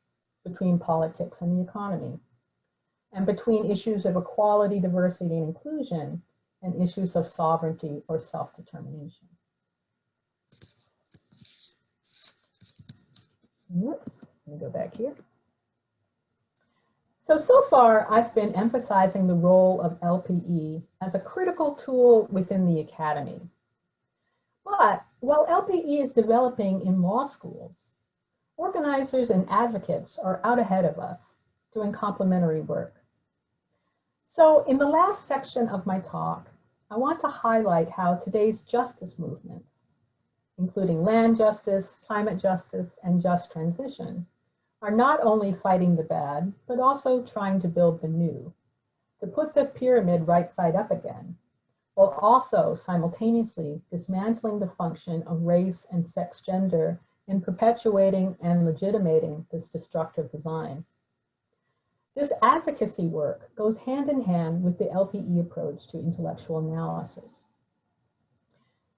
between politics and the economy, and between issues of equality, diversity, and inclusion, and issues of sovereignty or self-determination. Whoops, let me go back here. So far, I've been emphasizing the role of LPE as a critical tool within the academy. But while LPE is developing in law schools, organizers and advocates are out ahead of us doing complementary work. So in the last section of my talk, I want to highlight how today's justice movements, including land justice, climate justice, and just transition, are not only fighting the bad, but also trying to build the new, to put the pyramid right side up again, while also simultaneously dismantling the function of race and sex gender in perpetuating and legitimating this destructive design. This advocacy work goes hand in hand with the LPE approach to intellectual analysis.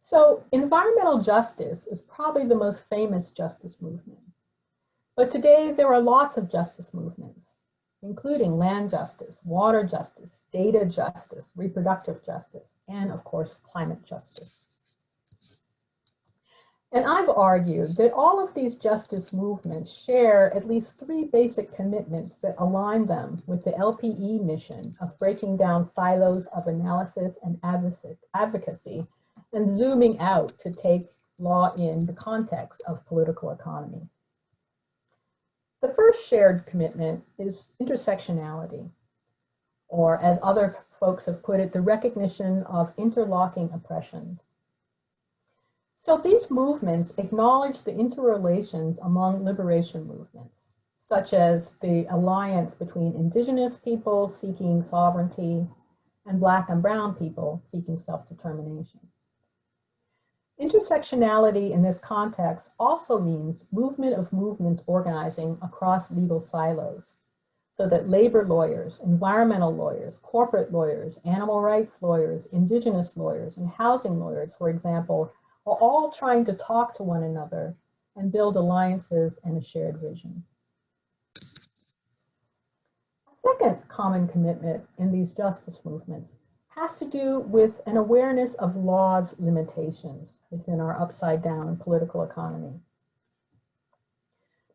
So environmental justice is probably the most famous justice movement. But today there are lots of justice movements, including land justice, water justice, data justice, reproductive justice, and of course, climate justice. And I've argued that all of these justice movements share at least three basic commitments that align them with the LPE mission of breaking down silos of analysis and advocacy and zooming out to take law in the context of political economy. The first shared commitment is intersectionality, or as other folks have put it, the recognition of interlocking oppressions. So these movements acknowledge the interrelations among liberation movements, such as the alliance between indigenous people seeking sovereignty and Black and brown people seeking self-determination. Intersectionality in this context also means movement of movements organizing across legal silos, so that labor lawyers, environmental lawyers, corporate lawyers, animal rights lawyers, indigenous lawyers, and housing lawyers, for example, are all trying to talk to one another and build alliances and a shared vision. A second common commitment in these justice movements has to do with an awareness of law's limitations within our upside-down political economy.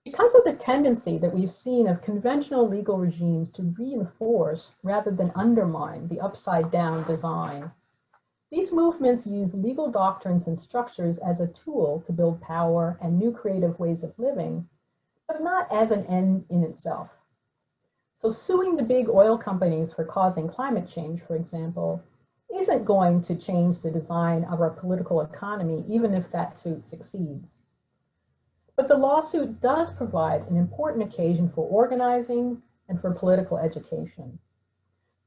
Because of the tendency that we've seen of conventional legal regimes to reinforce rather than undermine the upside-down design, these movements use legal doctrines and structures as a tool to build power and new creative ways of living, but not as an end in itself. So suing the big oil companies for causing climate change, for example, isn't going to change the design of our political economy, even if that suit succeeds. But the lawsuit does provide an important occasion for organizing and for political education.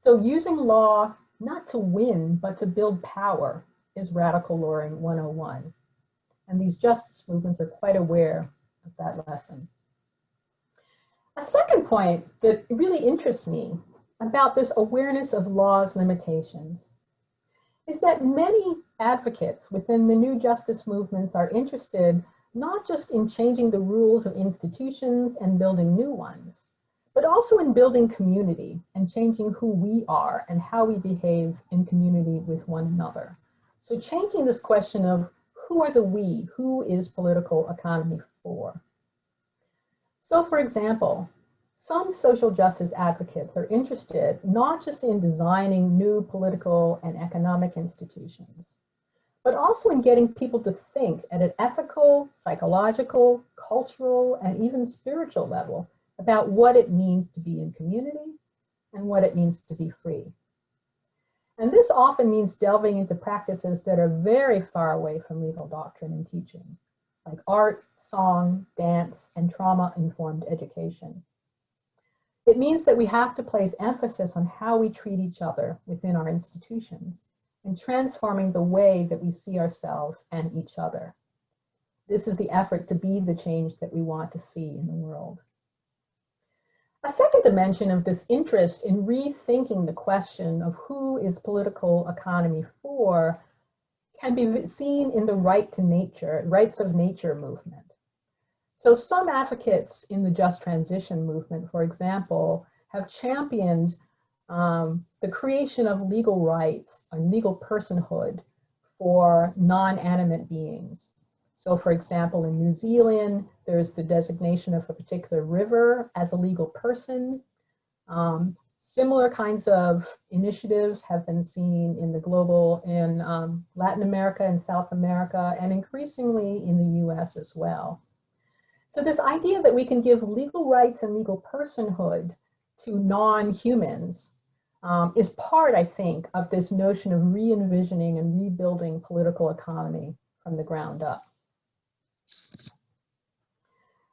So using law not to win, but to build power is radical lawyering 101. And these justice movements are quite aware of that lesson. A second point that really interests me about this awareness of law's limitations is that many advocates within the new justice movements are interested not just in changing the rules of institutions and building new ones, but also in building community and changing who we are and how we behave in community with one another. So changing this question of who are the we, who is political economy for? So for example, some social justice advocates are interested not just in designing new political and economic institutions, but also in getting people to think at an ethical, psychological, cultural, and even spiritual level about what it means to be in community and what it means to be free. And this often means delving into practices that are very far away from legal doctrine and teaching, like art, song, dance, and trauma-informed education. It means that we have to place emphasis on how we treat each other within our institutions and transforming the way that we see ourselves and each other. This is the effort to be the change that we want to see in the world. A second dimension of this interest in rethinking the question of who is political economy for can be seen in the rights of nature movement. So some advocates in the just transition movement, for example, have championed the creation of legal rights and legal personhood for non-animate beings. So for example, in New Zealand, there's the designation of a particular river as a legal person. Similar kinds of initiatives have been seen in Latin America and South America, and increasingly in the US as well. So this idea that we can give legal rights and legal personhood to non-humans is part, I think, of this notion of re-envisioning and rebuilding political economy from the ground up.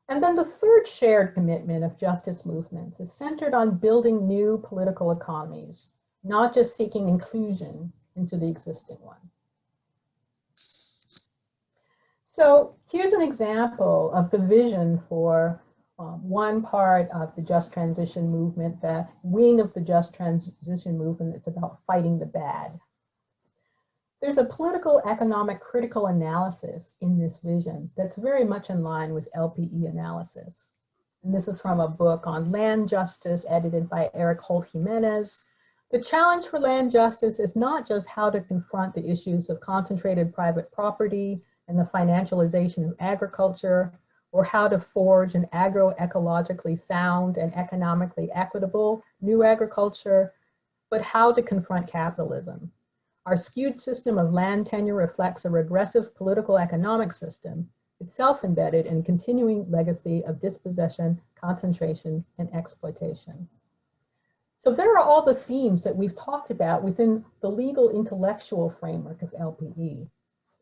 And then the third shared commitment of justice movements is centered on building new political economies, not just seeking inclusion into the existing one. So here's an example of the vision for one part of the just transition movement, the wing of the just transition movement that's about fighting the bad. There's a political economic critical analysis in this vision that's very much in line with LPE analysis. And this is from a book on land justice edited by Eric Holt Jimenez. The challenge for land justice is not just how to confront the issues of concentrated private property and the financialization of agriculture, or how to forge an agroecologically sound and economically equitable new agriculture, but how to confront capitalism. Our skewed system of land tenure reflects a regressive political economic system, itself embedded in a continuing legacy of dispossession, concentration, and exploitation. So there are all the themes that we've talked about within the legal intellectual framework of LPE,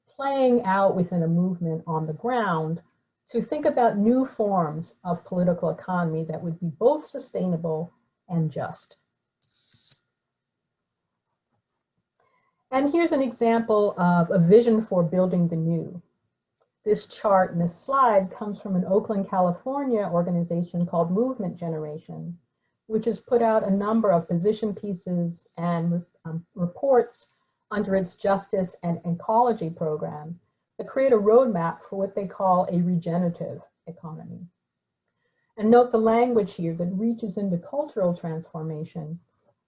playing out within a movement on the ground to think about new forms of political economy that would be both sustainable and just. And here's an example of a vision for building the new. This chart and this slide comes from an Oakland, California organization called Movement Generation, which has put out a number of position pieces and reports under its justice and ecology program that create a roadmap for what they call a regenerative economy. And note the language here that reaches into cultural transformation,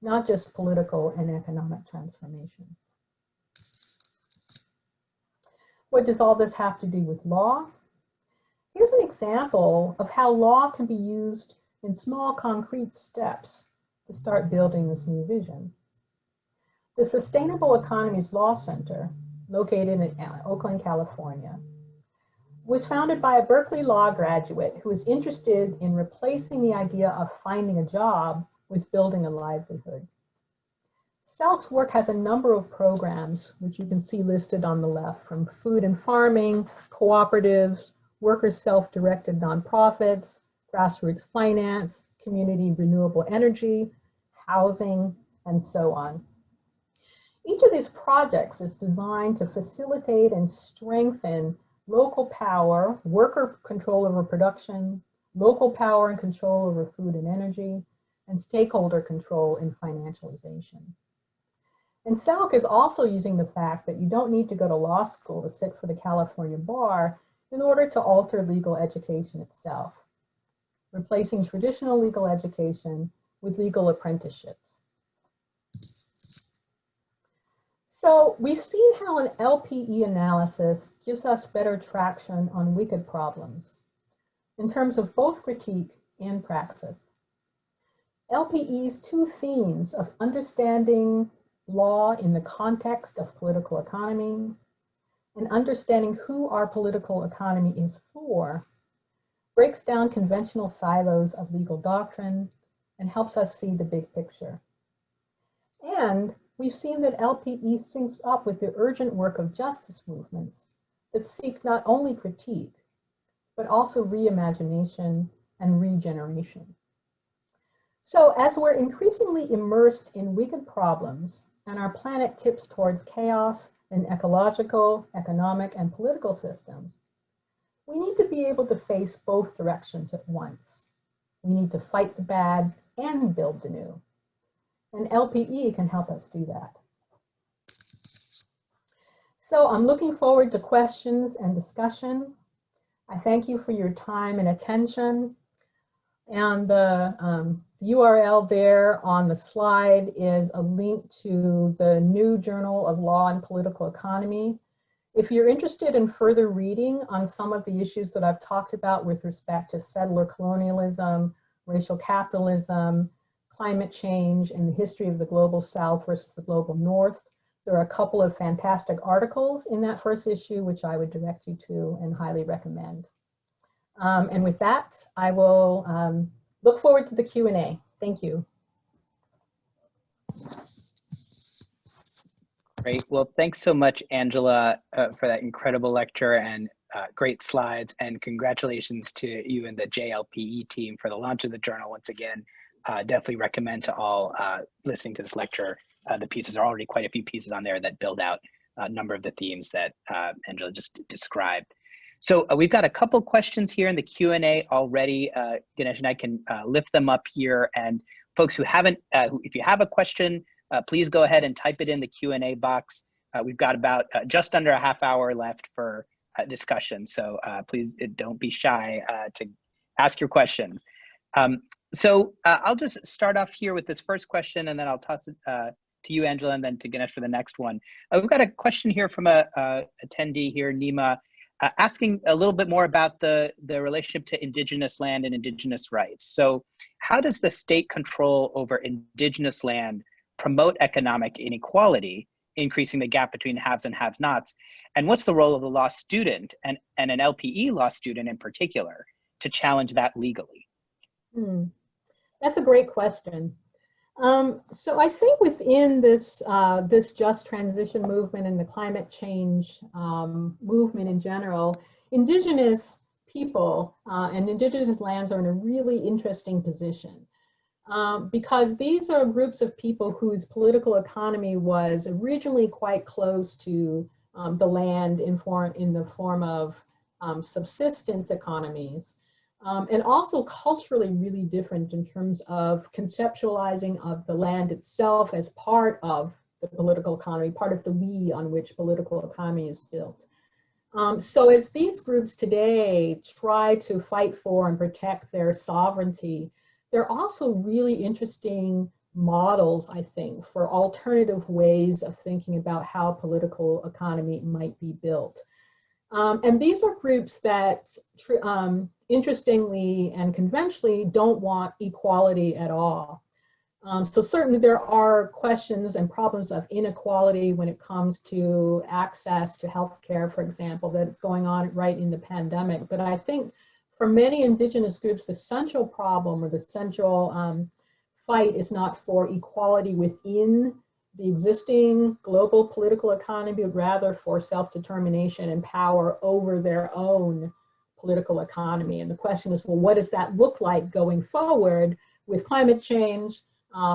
not just political and economic transformation. What does all this have to do with law? Here's an example of how law can be used in small concrete steps to start building this new vision. The Sustainable Economies Law Center, located in Oakland, California, was founded by a Berkeley Law graduate who was interested in replacing the idea of finding a job with building a livelihood. SELC's work has a number of programs, which you can see listed on the left, from food and farming, cooperatives, workers' self-directed nonprofits, grassroots finance, community renewable energy, housing, and so on. Each of these projects is designed to facilitate and strengthen local power, worker control over production, local power and control over food and energy, and stakeholder control in financialization. And SELC is also using the fact that you don't need to go to law school to sit for the California bar in order to alter legal education itself, replacing traditional legal education with legal apprenticeships. So we've seen how an LPE analysis gives us better traction on wicked problems in terms of both critique and praxis. LPE's two themes of understanding law in the context of political economy and understanding who our political economy is for breaks down conventional silos of legal doctrine and helps us see the big picture. And we've seen that LPE syncs up with the urgent work of justice movements that seek not only critique, but also reimagination and regeneration. So as we're increasingly immersed in wicked problems and our planet tips towards chaos in ecological, economic, and political systems, we need to be able to face both directions at once. We need to fight the bad and build the new. And LPE can help us do that. So I'm looking forward to questions and discussion. I thank you for your time and attention. And the URL there on the slide is a link to the new Journal of Law and Political Economy. If you're interested in further reading on some of the issues that I've talked about with respect to settler colonialism, racial capitalism, climate change, and the history of the global South versus the global North, there are a couple of fantastic articles in that first issue, which I would direct you to and highly recommend. And with that, I will look forward to the Q&A. Thank you. Great. Well, thanks so much, Angela, for that incredible lecture and great slides. And congratulations to you and the JLPE team for the launch of the journal. Once again, definitely recommend to all listening to this lecture. The pieces are already quite a few pieces on there that build out a number of the themes that Angela just described. So we've got a couple questions here in the Q&A already. Ganesh and I can lift them up here. And folks who haven't, if you have a question, please go ahead and type it in the Q&A box. We've got about just under a half hour left for discussion. So please don't be shy to ask your questions. So I'll just start off here with this first question, and then I'll toss it to you, Angela, and then to Ganesh for the next one. We've got a question here from a attendee here, Nima, asking a little bit more about the relationship to indigenous land and indigenous rights. So how does the state control over indigenous land promote economic inequality, increasing the gap between haves and have-nots? And what's the role of the law student and an LPE law student in particular to challenge that legally? That's a great question. So I think within this, this just transition movement and the climate change movement in general, indigenous people and indigenous lands are in a really interesting position. Because these are groups of people whose political economy was originally quite close to the land in the form of subsistence economies, and also culturally really different in terms of conceptualizing of the land itself as part of the political economy, part of the we on which political economy is built. So as these groups today try to fight for and protect their sovereignty, there are also really interesting models, I think, for alternative ways of thinking about how political economy might be built. And these are groups that, interestingly and conventionally, don't want equality at all. So certainly there are questions and problems of inequality when it comes to access to healthcare, for example, that's going on right in the pandemic. But I think for many indigenous groups, the central problem or the central fight is not for equality within the existing global political economy, but rather for self-determination and power over their own political economy. And the question is, well, what does that look like going forward with climate change,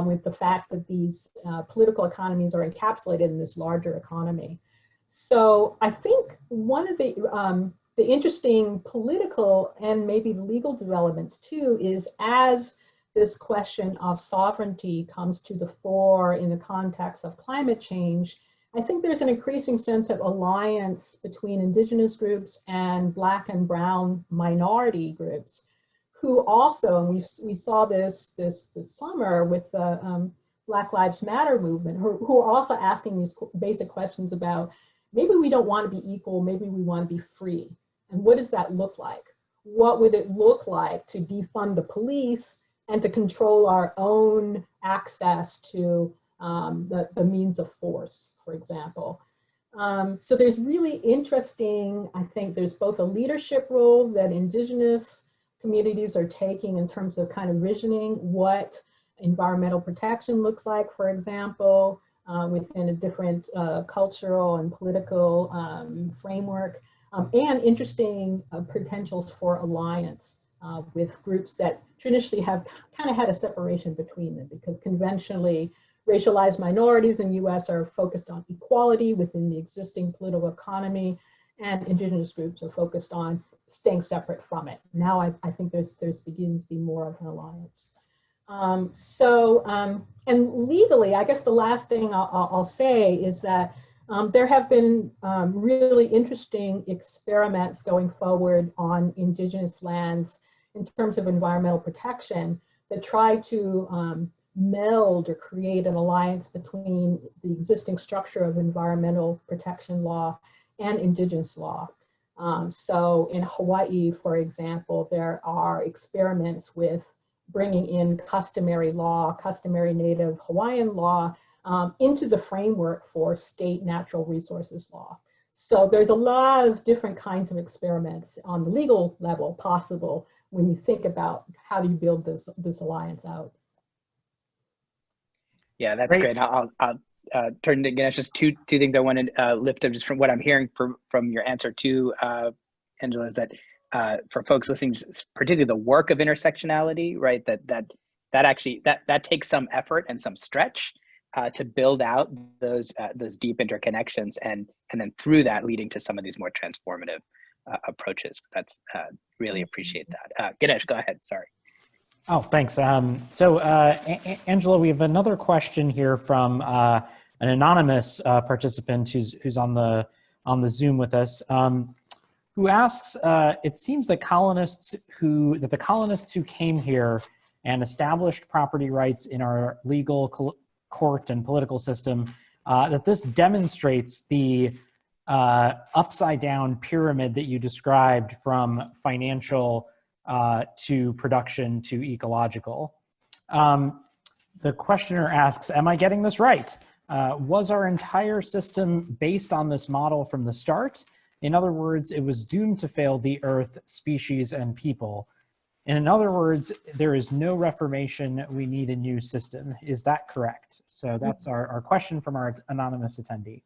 with the fact that these political economies are encapsulated in this larger economy? So I think one of the interesting political and maybe legal developments too is as this question of sovereignty comes to the fore in the context of climate change, I think there's an increasing sense of alliance between indigenous groups and Black and brown minority groups, who also, and we saw this summer with the Black Lives Matter movement, who are also asking these basic questions about maybe we don't want to be equal, maybe we want to be free. And what does that look like? What would it look like to defund the police and to control our own access to the means of force, for example? So there's really interesting, I think there's both a leadership role that indigenous communities are taking in terms of kind of visioning what environmental protection looks like, for example, within a different cultural and political framework, and interesting potentials for alliance with groups that traditionally have kind of had a separation between them, because conventionally racialized minorities in the US are focused on equality within the existing political economy, and indigenous groups are focused on staying separate from it. Now I think there's beginning to be more of an alliance. And legally, I guess the last thing I'll say is that there have been really interesting experiments going forward on indigenous lands in terms of environmental protection that try to meld or create an alliance between the existing structure of environmental protection law and indigenous law. So in Hawaii, for example, there are experiments with bringing in customary law, customary native Hawaiian law into the framework for state natural resources law. So there's a lot of different kinds of experiments on the legal level possible when you think about how do you build this alliance out. Yeah, that's great. I'll turn to Ganesh. Just two things I wanted to lift up just from what I'm hearing from your answer to Angela, is that for folks listening, particularly the work of intersectionality, right? That actually takes some effort and some stretch to build out those deep interconnections, and then through that leading to some of these more transformative approaches. That's really appreciate that. Ganesh, go ahead. Sorry. Oh, thanks. Angela, we have another question here from an anonymous participant who's on the Zoom with us, who asks, it seems that the colonists who came here and established property rights in our legal court and political system, that this demonstrates the upside down pyramid that you described from financial to production to ecological. The questioner asks, am I getting this right? Was our entire system based on this model from the start? In other words, it was doomed to fail the earth, species, and people. And in other words, there is no reformation, we need a new system. Is that correct? So that's our question from our anonymous attendee.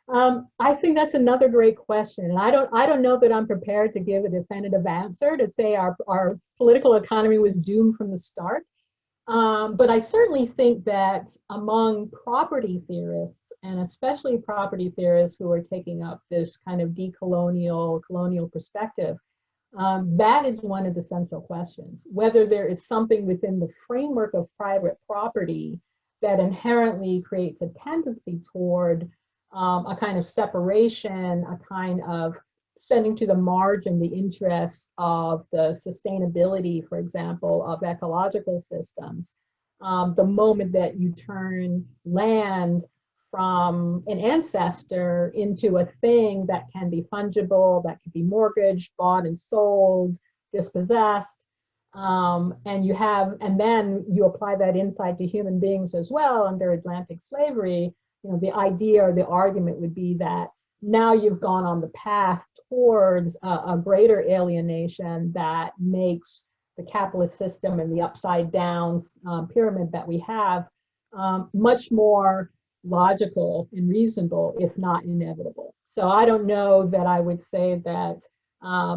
I think that's another great question. And I don't know that I'm prepared to give a definitive answer to say our political economy was doomed from the start. But I certainly think that among property theorists, and especially property theorists who are taking up this kind of decolonial, colonial perspective, that is one of the central questions. Whether there is something within the framework of private property that inherently creates a tendency toward a kind of separation, a kind of sending to the margin the interests of the sustainability, for example, of ecological systems. The moment that you turn land from an ancestor into a thing that can be fungible, that can be mortgaged, bought and sold, dispossessed, and then you apply that insight to human beings as well under Atlantic slavery. The idea or the argument would be that now you've gone on the path towards a greater alienation that makes the capitalist system and the upside down pyramid that we have much more logical and reasonable, if not inevitable. So I don't know that I would say that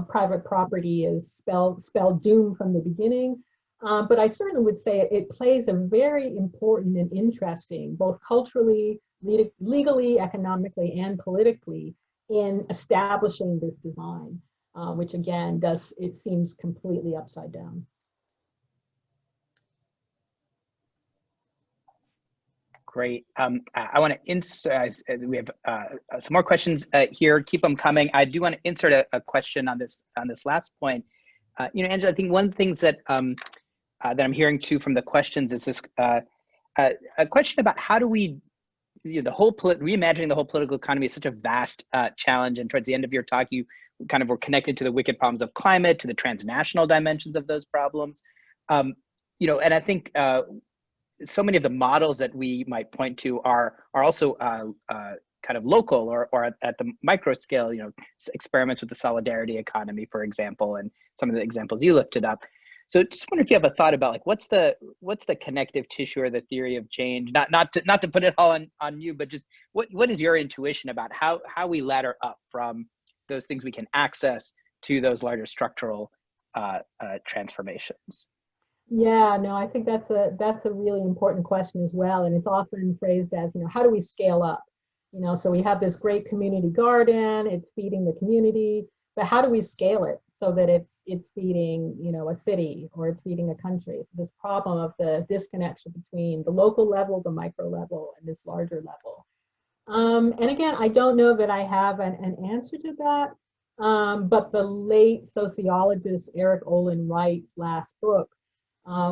private property is spelled doom from the beginning, but I certainly would say it plays a very important and interesting, both culturally, legally, economically, and politically, in establishing this design, which again it seems completely upside down. Great. I want to insert, we have some more questions here. Keep them coming. I do want to insert a question on this last point. Angela, I think one of the things that that I'm hearing too from the questions is this a question about how do we reimagining the whole political economy is such a vast challenge. And towards the end of your talk, you kind of were connected to the wicked problems of climate, to the transnational dimensions of those problems. And I think so many of the models that we might point to are also kind of local or at the micro scale, experiments with the solidarity economy, for example, and some of the examples you lifted up. So just wonder if you have a thought about like what's the connective tissue or the theory of change? Not to put it all on you, but just what is your intuition about how we ladder up from those things we can access to those larger structural transformations? Yeah, no, I think that's a really important question as well, and it's often phrased as how do we scale up? So we have this great community garden, it's feeding the community, but how do we scale it so that it's feeding a city or it's feeding a country? So this problem of the disconnection between the local level, the micro level, and this larger level. And again, I don't know that I have an answer to that, but the late sociologist Eric Olin Wright's last book,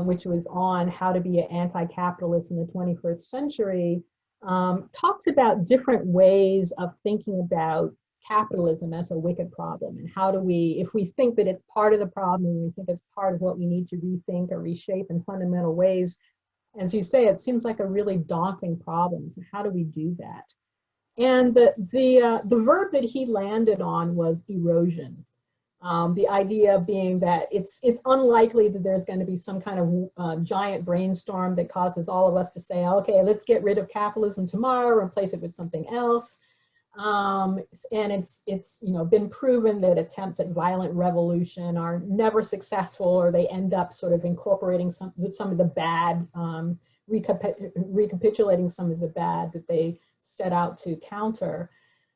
which was on how to be an anti-capitalist in the 21st century, talks about different ways of thinking about capitalism as a wicked problem, and how do we, if we think that it's part of the problem, and we think it's part of what we need to rethink or reshape in fundamental ways, as you say, it seems like a really daunting problem. So how do we do that? And the verb that he landed on was erosion. The idea being that it's unlikely that there's going to be some kind of giant brainstorm that causes all of us to say, okay, let's get rid of capitalism tomorrow, replace it with something else. And it's been proven that attempts at violent revolution are never successful, or they end up sort of incorporating some of the bad, recapitulating some of the bad that they set out to counter.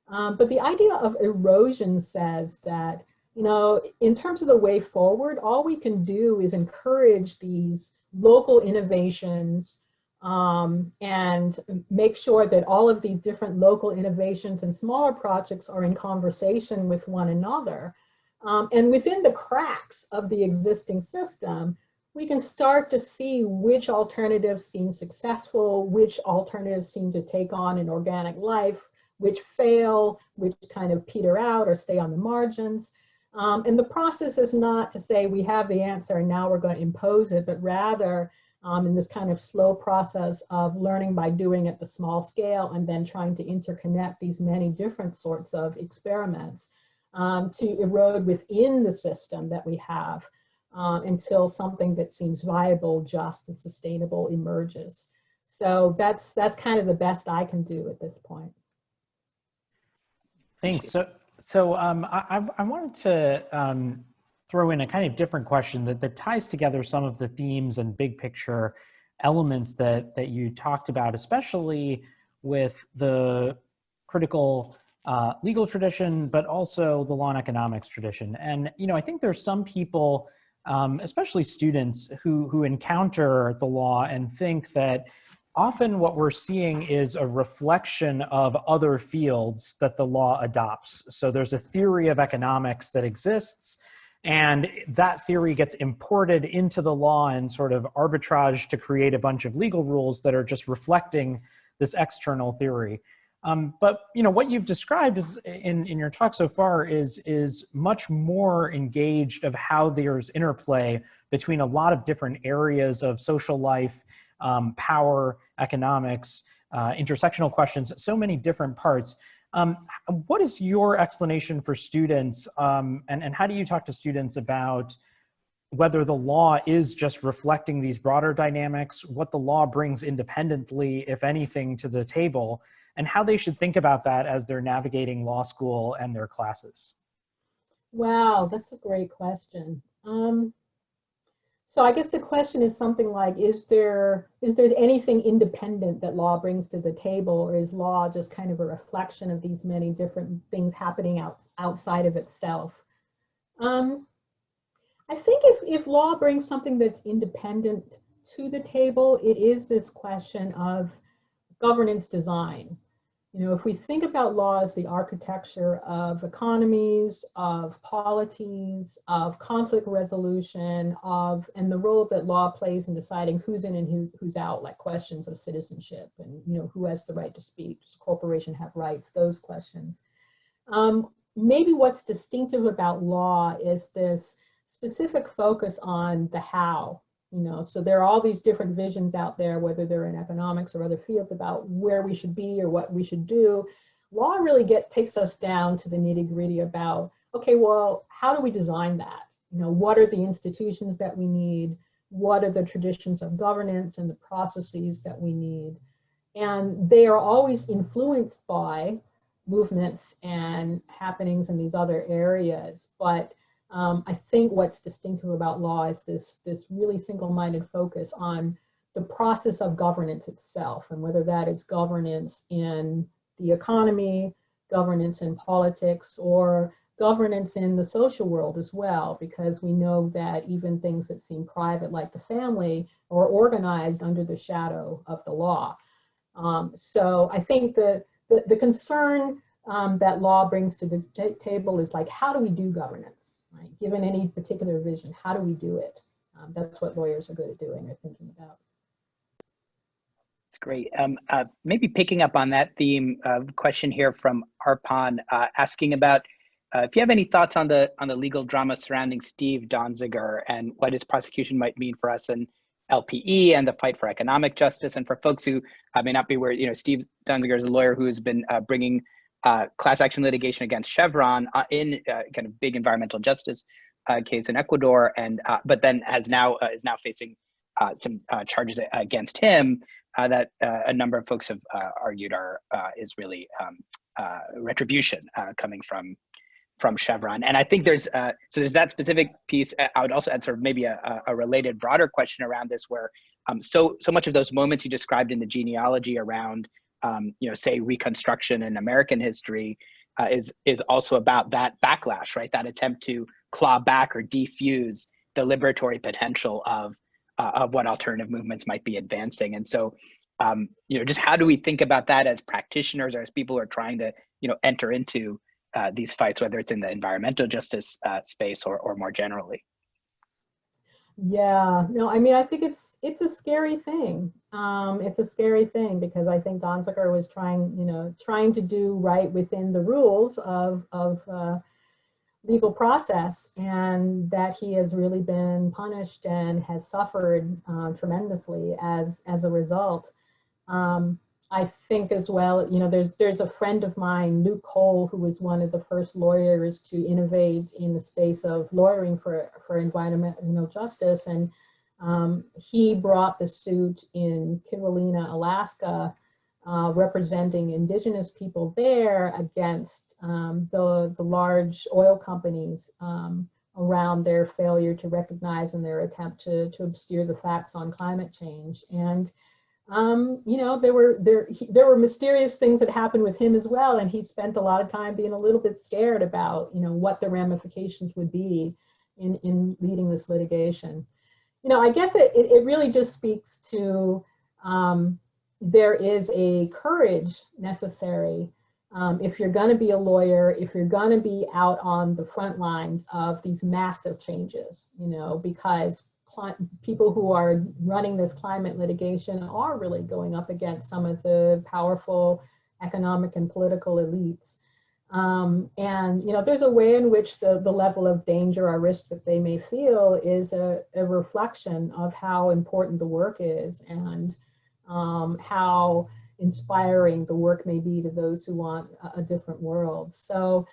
But the idea of erosion says that, in terms of the way forward, all we can do is encourage these local innovations and make sure that all of these different local innovations and smaller projects are in conversation with one another. And within the cracks of the existing system, we can start to see which alternatives seem successful, which alternatives seem to take on an organic life, which fail, which kind of peter out or stay on the margins. And the process is not to say we have the answer and now we're going to impose it, but rather in this kind of slow process of learning by doing at the small scale and then trying to interconnect these many different sorts of experiments to erode within the system that we have until something that seems viable, just, and sustainable emerges. So that's kind of the best I can do at this point. Thanks. So I wanted to throw in a kind of different question that ties together some of the themes and big picture elements that you talked about, especially with the critical legal tradition, but also the law and economics tradition. And, I think there's some people, especially students, who encounter the law and think that often what we're seeing is a reflection of other fields that the law adopts. So there's a theory of economics that exists, and that theory gets imported into the law and sort of arbitrage to create a bunch of legal rules that are just reflecting this external theory. But what you've described is in your talk so far is much more engaged of how there's interplay between a lot of different areas of social life, power, economics, intersectional questions, so many different parts. What is your explanation for students, and how do you talk to students about whether the law is just reflecting these broader dynamics, what the law brings independently, if anything, to the table, and how they should think about that as they're navigating law school and their classes? Wow, that's a great question. So I guess the question is something like, is there anything independent that law brings to the table, or is law just kind of a reflection of these many different things happening outside of itself? I think if law brings something that's independent to the table, it is this question of governance design. If we think about law as the architecture of economies, of polities, of conflict resolution, and the role that law plays in deciding who's in and who's out, like questions of citizenship and who has the right to speak, does a corporation have rights, those questions. Maybe what's distinctive about law is this specific focus on the how. So there are all these different visions out there, whether they're in economics or other fields, about where we should be or what we should do. Law really takes us down to the nitty-gritty about, okay, well, how do we design that? What are the institutions that we need? What are the traditions of governance and the processes that we need? And they are always influenced by movements and happenings in these other areas. But I think what's distinctive about law is this really single-minded focus on the process of governance itself, and whether that is governance in the economy, governance in politics, or governance in the social world as well, because we know that even things that seem private, like the family, are organized under the shadow of the law. So I think the concern that law brings to the table is like, how do we do governance? Right? Given any particular vision, how do we do it? That's what lawyers are good at doing or thinking about. That's great. Maybe picking up on that theme, question here from Arpan asking about if you have any thoughts on the legal drama surrounding Steve Donziger and what his prosecution might mean for us in LPE and the fight for economic justice. And for folks who may not be aware, Steve Donziger is a lawyer who has been bringing class action litigation against Chevron in kind of big environmental justice case in Ecuador, and but then is now facing some charges against him that a number of folks have argued is really retribution coming from Chevron. And I think there's that specific piece. I would also add sort of maybe a related broader question around this, where so much of those moments you described in the genealogy around say Reconstruction in American history is also about that backlash, right? That attempt to claw back or defuse the liberatory potential of what alternative movements might be advancing. And so, just how do we think about that as practitioners or as people who are trying to, enter into these fights, whether it's in the environmental justice space or more generally? Yeah, no, I mean, I think it's a scary thing. It's a scary thing because I think Donziger was trying to do right within the rules of legal process, and that he has really been punished and has suffered tremendously as a result. I think as well, there's a friend of mine, Luke Cole, who was one of the first lawyers to innovate in the space of lawyering for environmental justice. And he brought the suit in Kivalina, Alaska, representing indigenous people there against the large oil companies around their failure to recognize and their attempt to obscure the facts on climate change. And there were mysterious things that happened with him as well, and he spent a lot of time being a little bit scared about what the ramifications would be in leading this litigation. I guess it really just speaks to there is a courage necessary if you're going to be a lawyer, if you're going to be out on the front lines of these massive changes, you know, because people who are running this climate litigation are really going up against some of the powerful economic and political elites. And, you know, there's a way in which the level of danger or risk that they may feel is a reflection of how important the work is and how inspiring the work may be to those who want a different world. So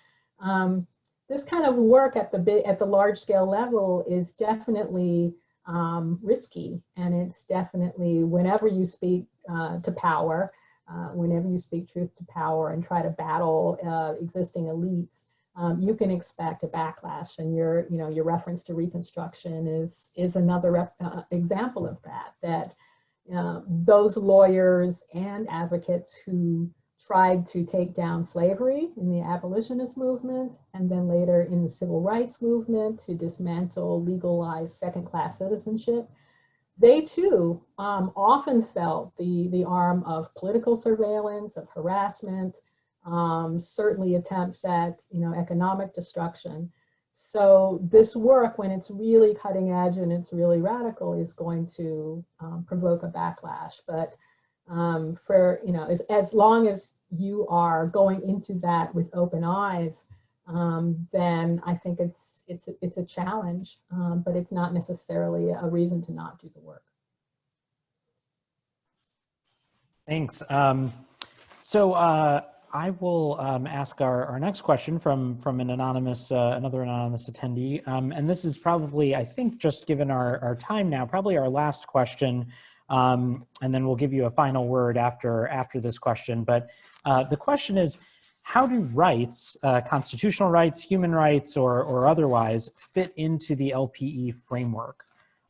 this kind of work at the large scale level is definitely risky, and it's definitely, whenever you speak to power, whenever you speak truth to power and try to battle existing elites, you can expect a backlash. And your reference to Reconstruction is another example of that. Those lawyers and advocates who tried to take down slavery in the abolitionist movement, and then later in the civil rights movement to dismantle legalized second-class citizenship, they too often felt the arm of political surveillance, of harassment, certainly attempts at economic destruction. So this work, when it's really cutting edge and it's really radical, is going to provoke a backlash. But for as long as you are going into that with open eyes, then I think it's a challenge, but it's not necessarily a reason to not do the work. Thanks. So I will ask our next question from an anonymous, another anonymous attendee. And this is probably, I think, just given our time now, probably our last question. And then we'll give you a final word after this question. But the question is, how do rights, constitutional rights, human rights, or otherwise, fit into the LPE framework?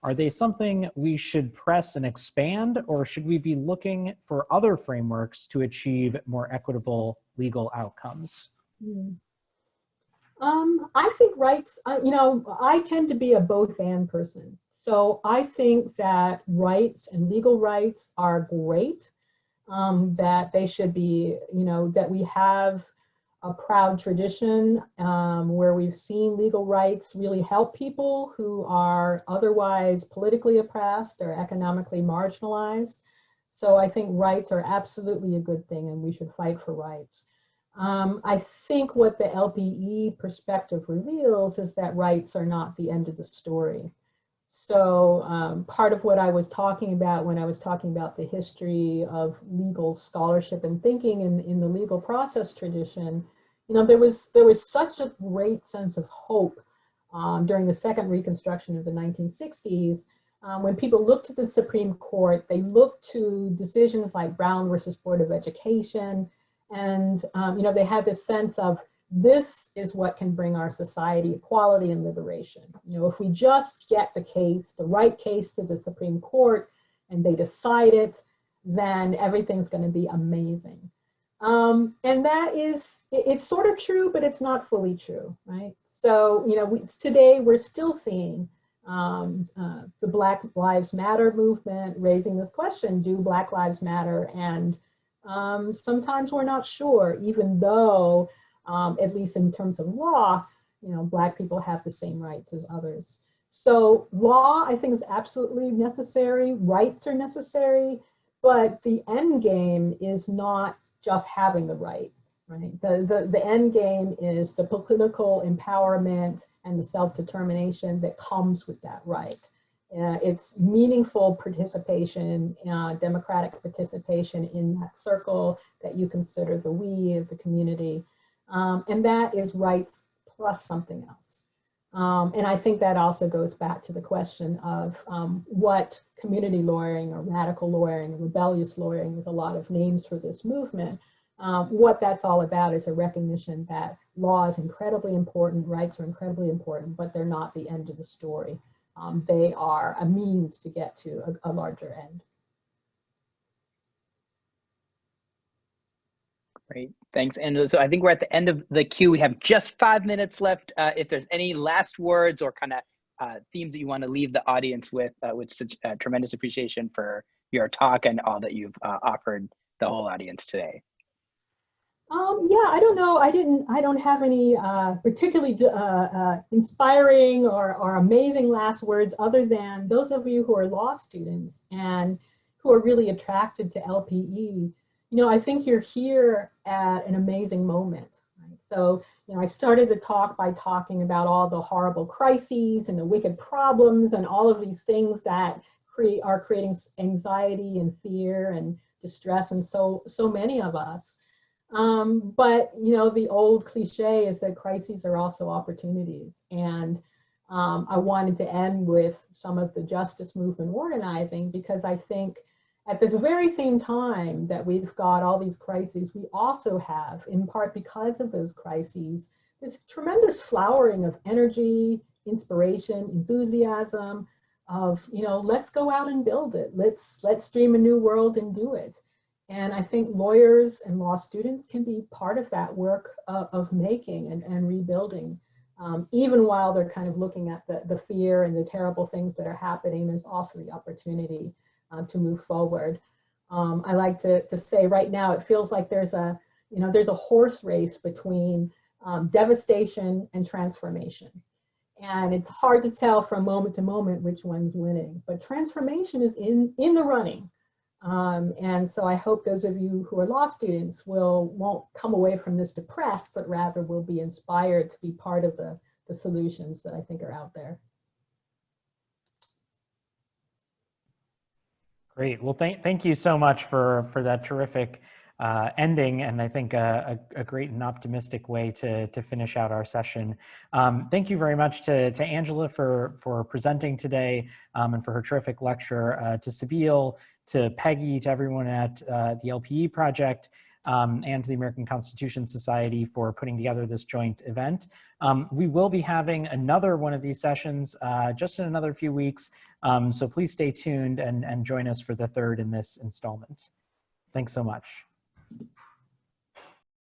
Are they something we should press and expand, or should we be looking for other frameworks to achieve more equitable legal outcomes? I think rights, I tend to be a both and person. So I think that rights and legal rights are great, that they should be, that we have a proud tradition where we've seen legal rights really help people who are otherwise politically oppressed or economically marginalized. So I think rights are absolutely a good thing, and we should fight for rights. I think what the LPE perspective reveals is that rights are not the end of the story. So part of what I was talking about when I was talking about the history of legal scholarship and thinking in the legal process tradition, there was such a great sense of hope during the second Reconstruction of the 1960s. When people looked to the Supreme Court, they looked to decisions like Brown versus Board of Education, and they had this sense of, this is what can bring our society equality and liberation. If we just get the right case to the Supreme Court and they decide it, then everything's going to be amazing. And that it's sort of true, but it's not fully true, right? So, today we're still seeing the Black Lives Matter movement raising this question, do Black Lives Matter? And sometimes we're not sure, even though, at least in terms of law, Black people have the same rights as others. So law, I think, is absolutely necessary. Rights are necessary, but the end game is not just having the right. The end game is the political empowerment and the self-determination that comes with that right. It's meaningful participation, democratic participation in that circle that you consider the we of the community. And that is rights plus something else. And I think that also goes back to the question of what community lawyering or radical lawyering, or rebellious lawyering, there's a lot of names for this movement. What that's all about is a recognition that law is incredibly important, rights are incredibly important, but they're not the end of the story. They are a means to get to a larger end. Great, thanks, Angela. So I think we're at the end of the queue. We have just 5 minutes left. If there's any last words or kind of themes that you want to leave the audience with such tremendous appreciation for your talk and all that you've offered the whole audience today. Yeah, I don't know. I don't have any particularly inspiring or amazing last words other than those of you who are law students and who are really attracted to LPE. You know, I think you're here at an amazing moment. Right? So, you know, I started the talk by talking about all the horrible crises and the wicked problems and all of these things that are creating anxiety and fear and distress in so many of us. But, you know, the old cliche is that crises are also opportunities. And I wanted to end with some of the justice movement organizing, because I think at this very same time that we've got all these crises, we also have, in part because of those crises, this tremendous flowering of energy, inspiration, enthusiasm of, you know, let's go out and build it. Let's dream a new world and do it. And I think lawyers and law students can be part of that work of making and rebuilding. Even while they're kind of looking at the fear and the terrible things that are happening, there's also the opportunity to move forward. I like to say right now, it feels like there's a horse race between devastation and transformation. And it's hard to tell from moment to moment which one's winning, but transformation is in the running. And so I hope those of you who are law students won't come away from this depressed, but rather will be inspired to be part of the solutions that I think are out there. Great. Well, thank you so much for that terrific ending, and I think a great and optimistic way to finish out our session. Thank you very much to Angela for presenting today and for her terrific lecture, to Sabeel, to Peggy, to everyone at the LPE Project, and to the American Constitution Society for putting together this joint event. We will be having another one of these sessions just in another few weeks, so please stay tuned and join us for the third in this installment. Thanks so much.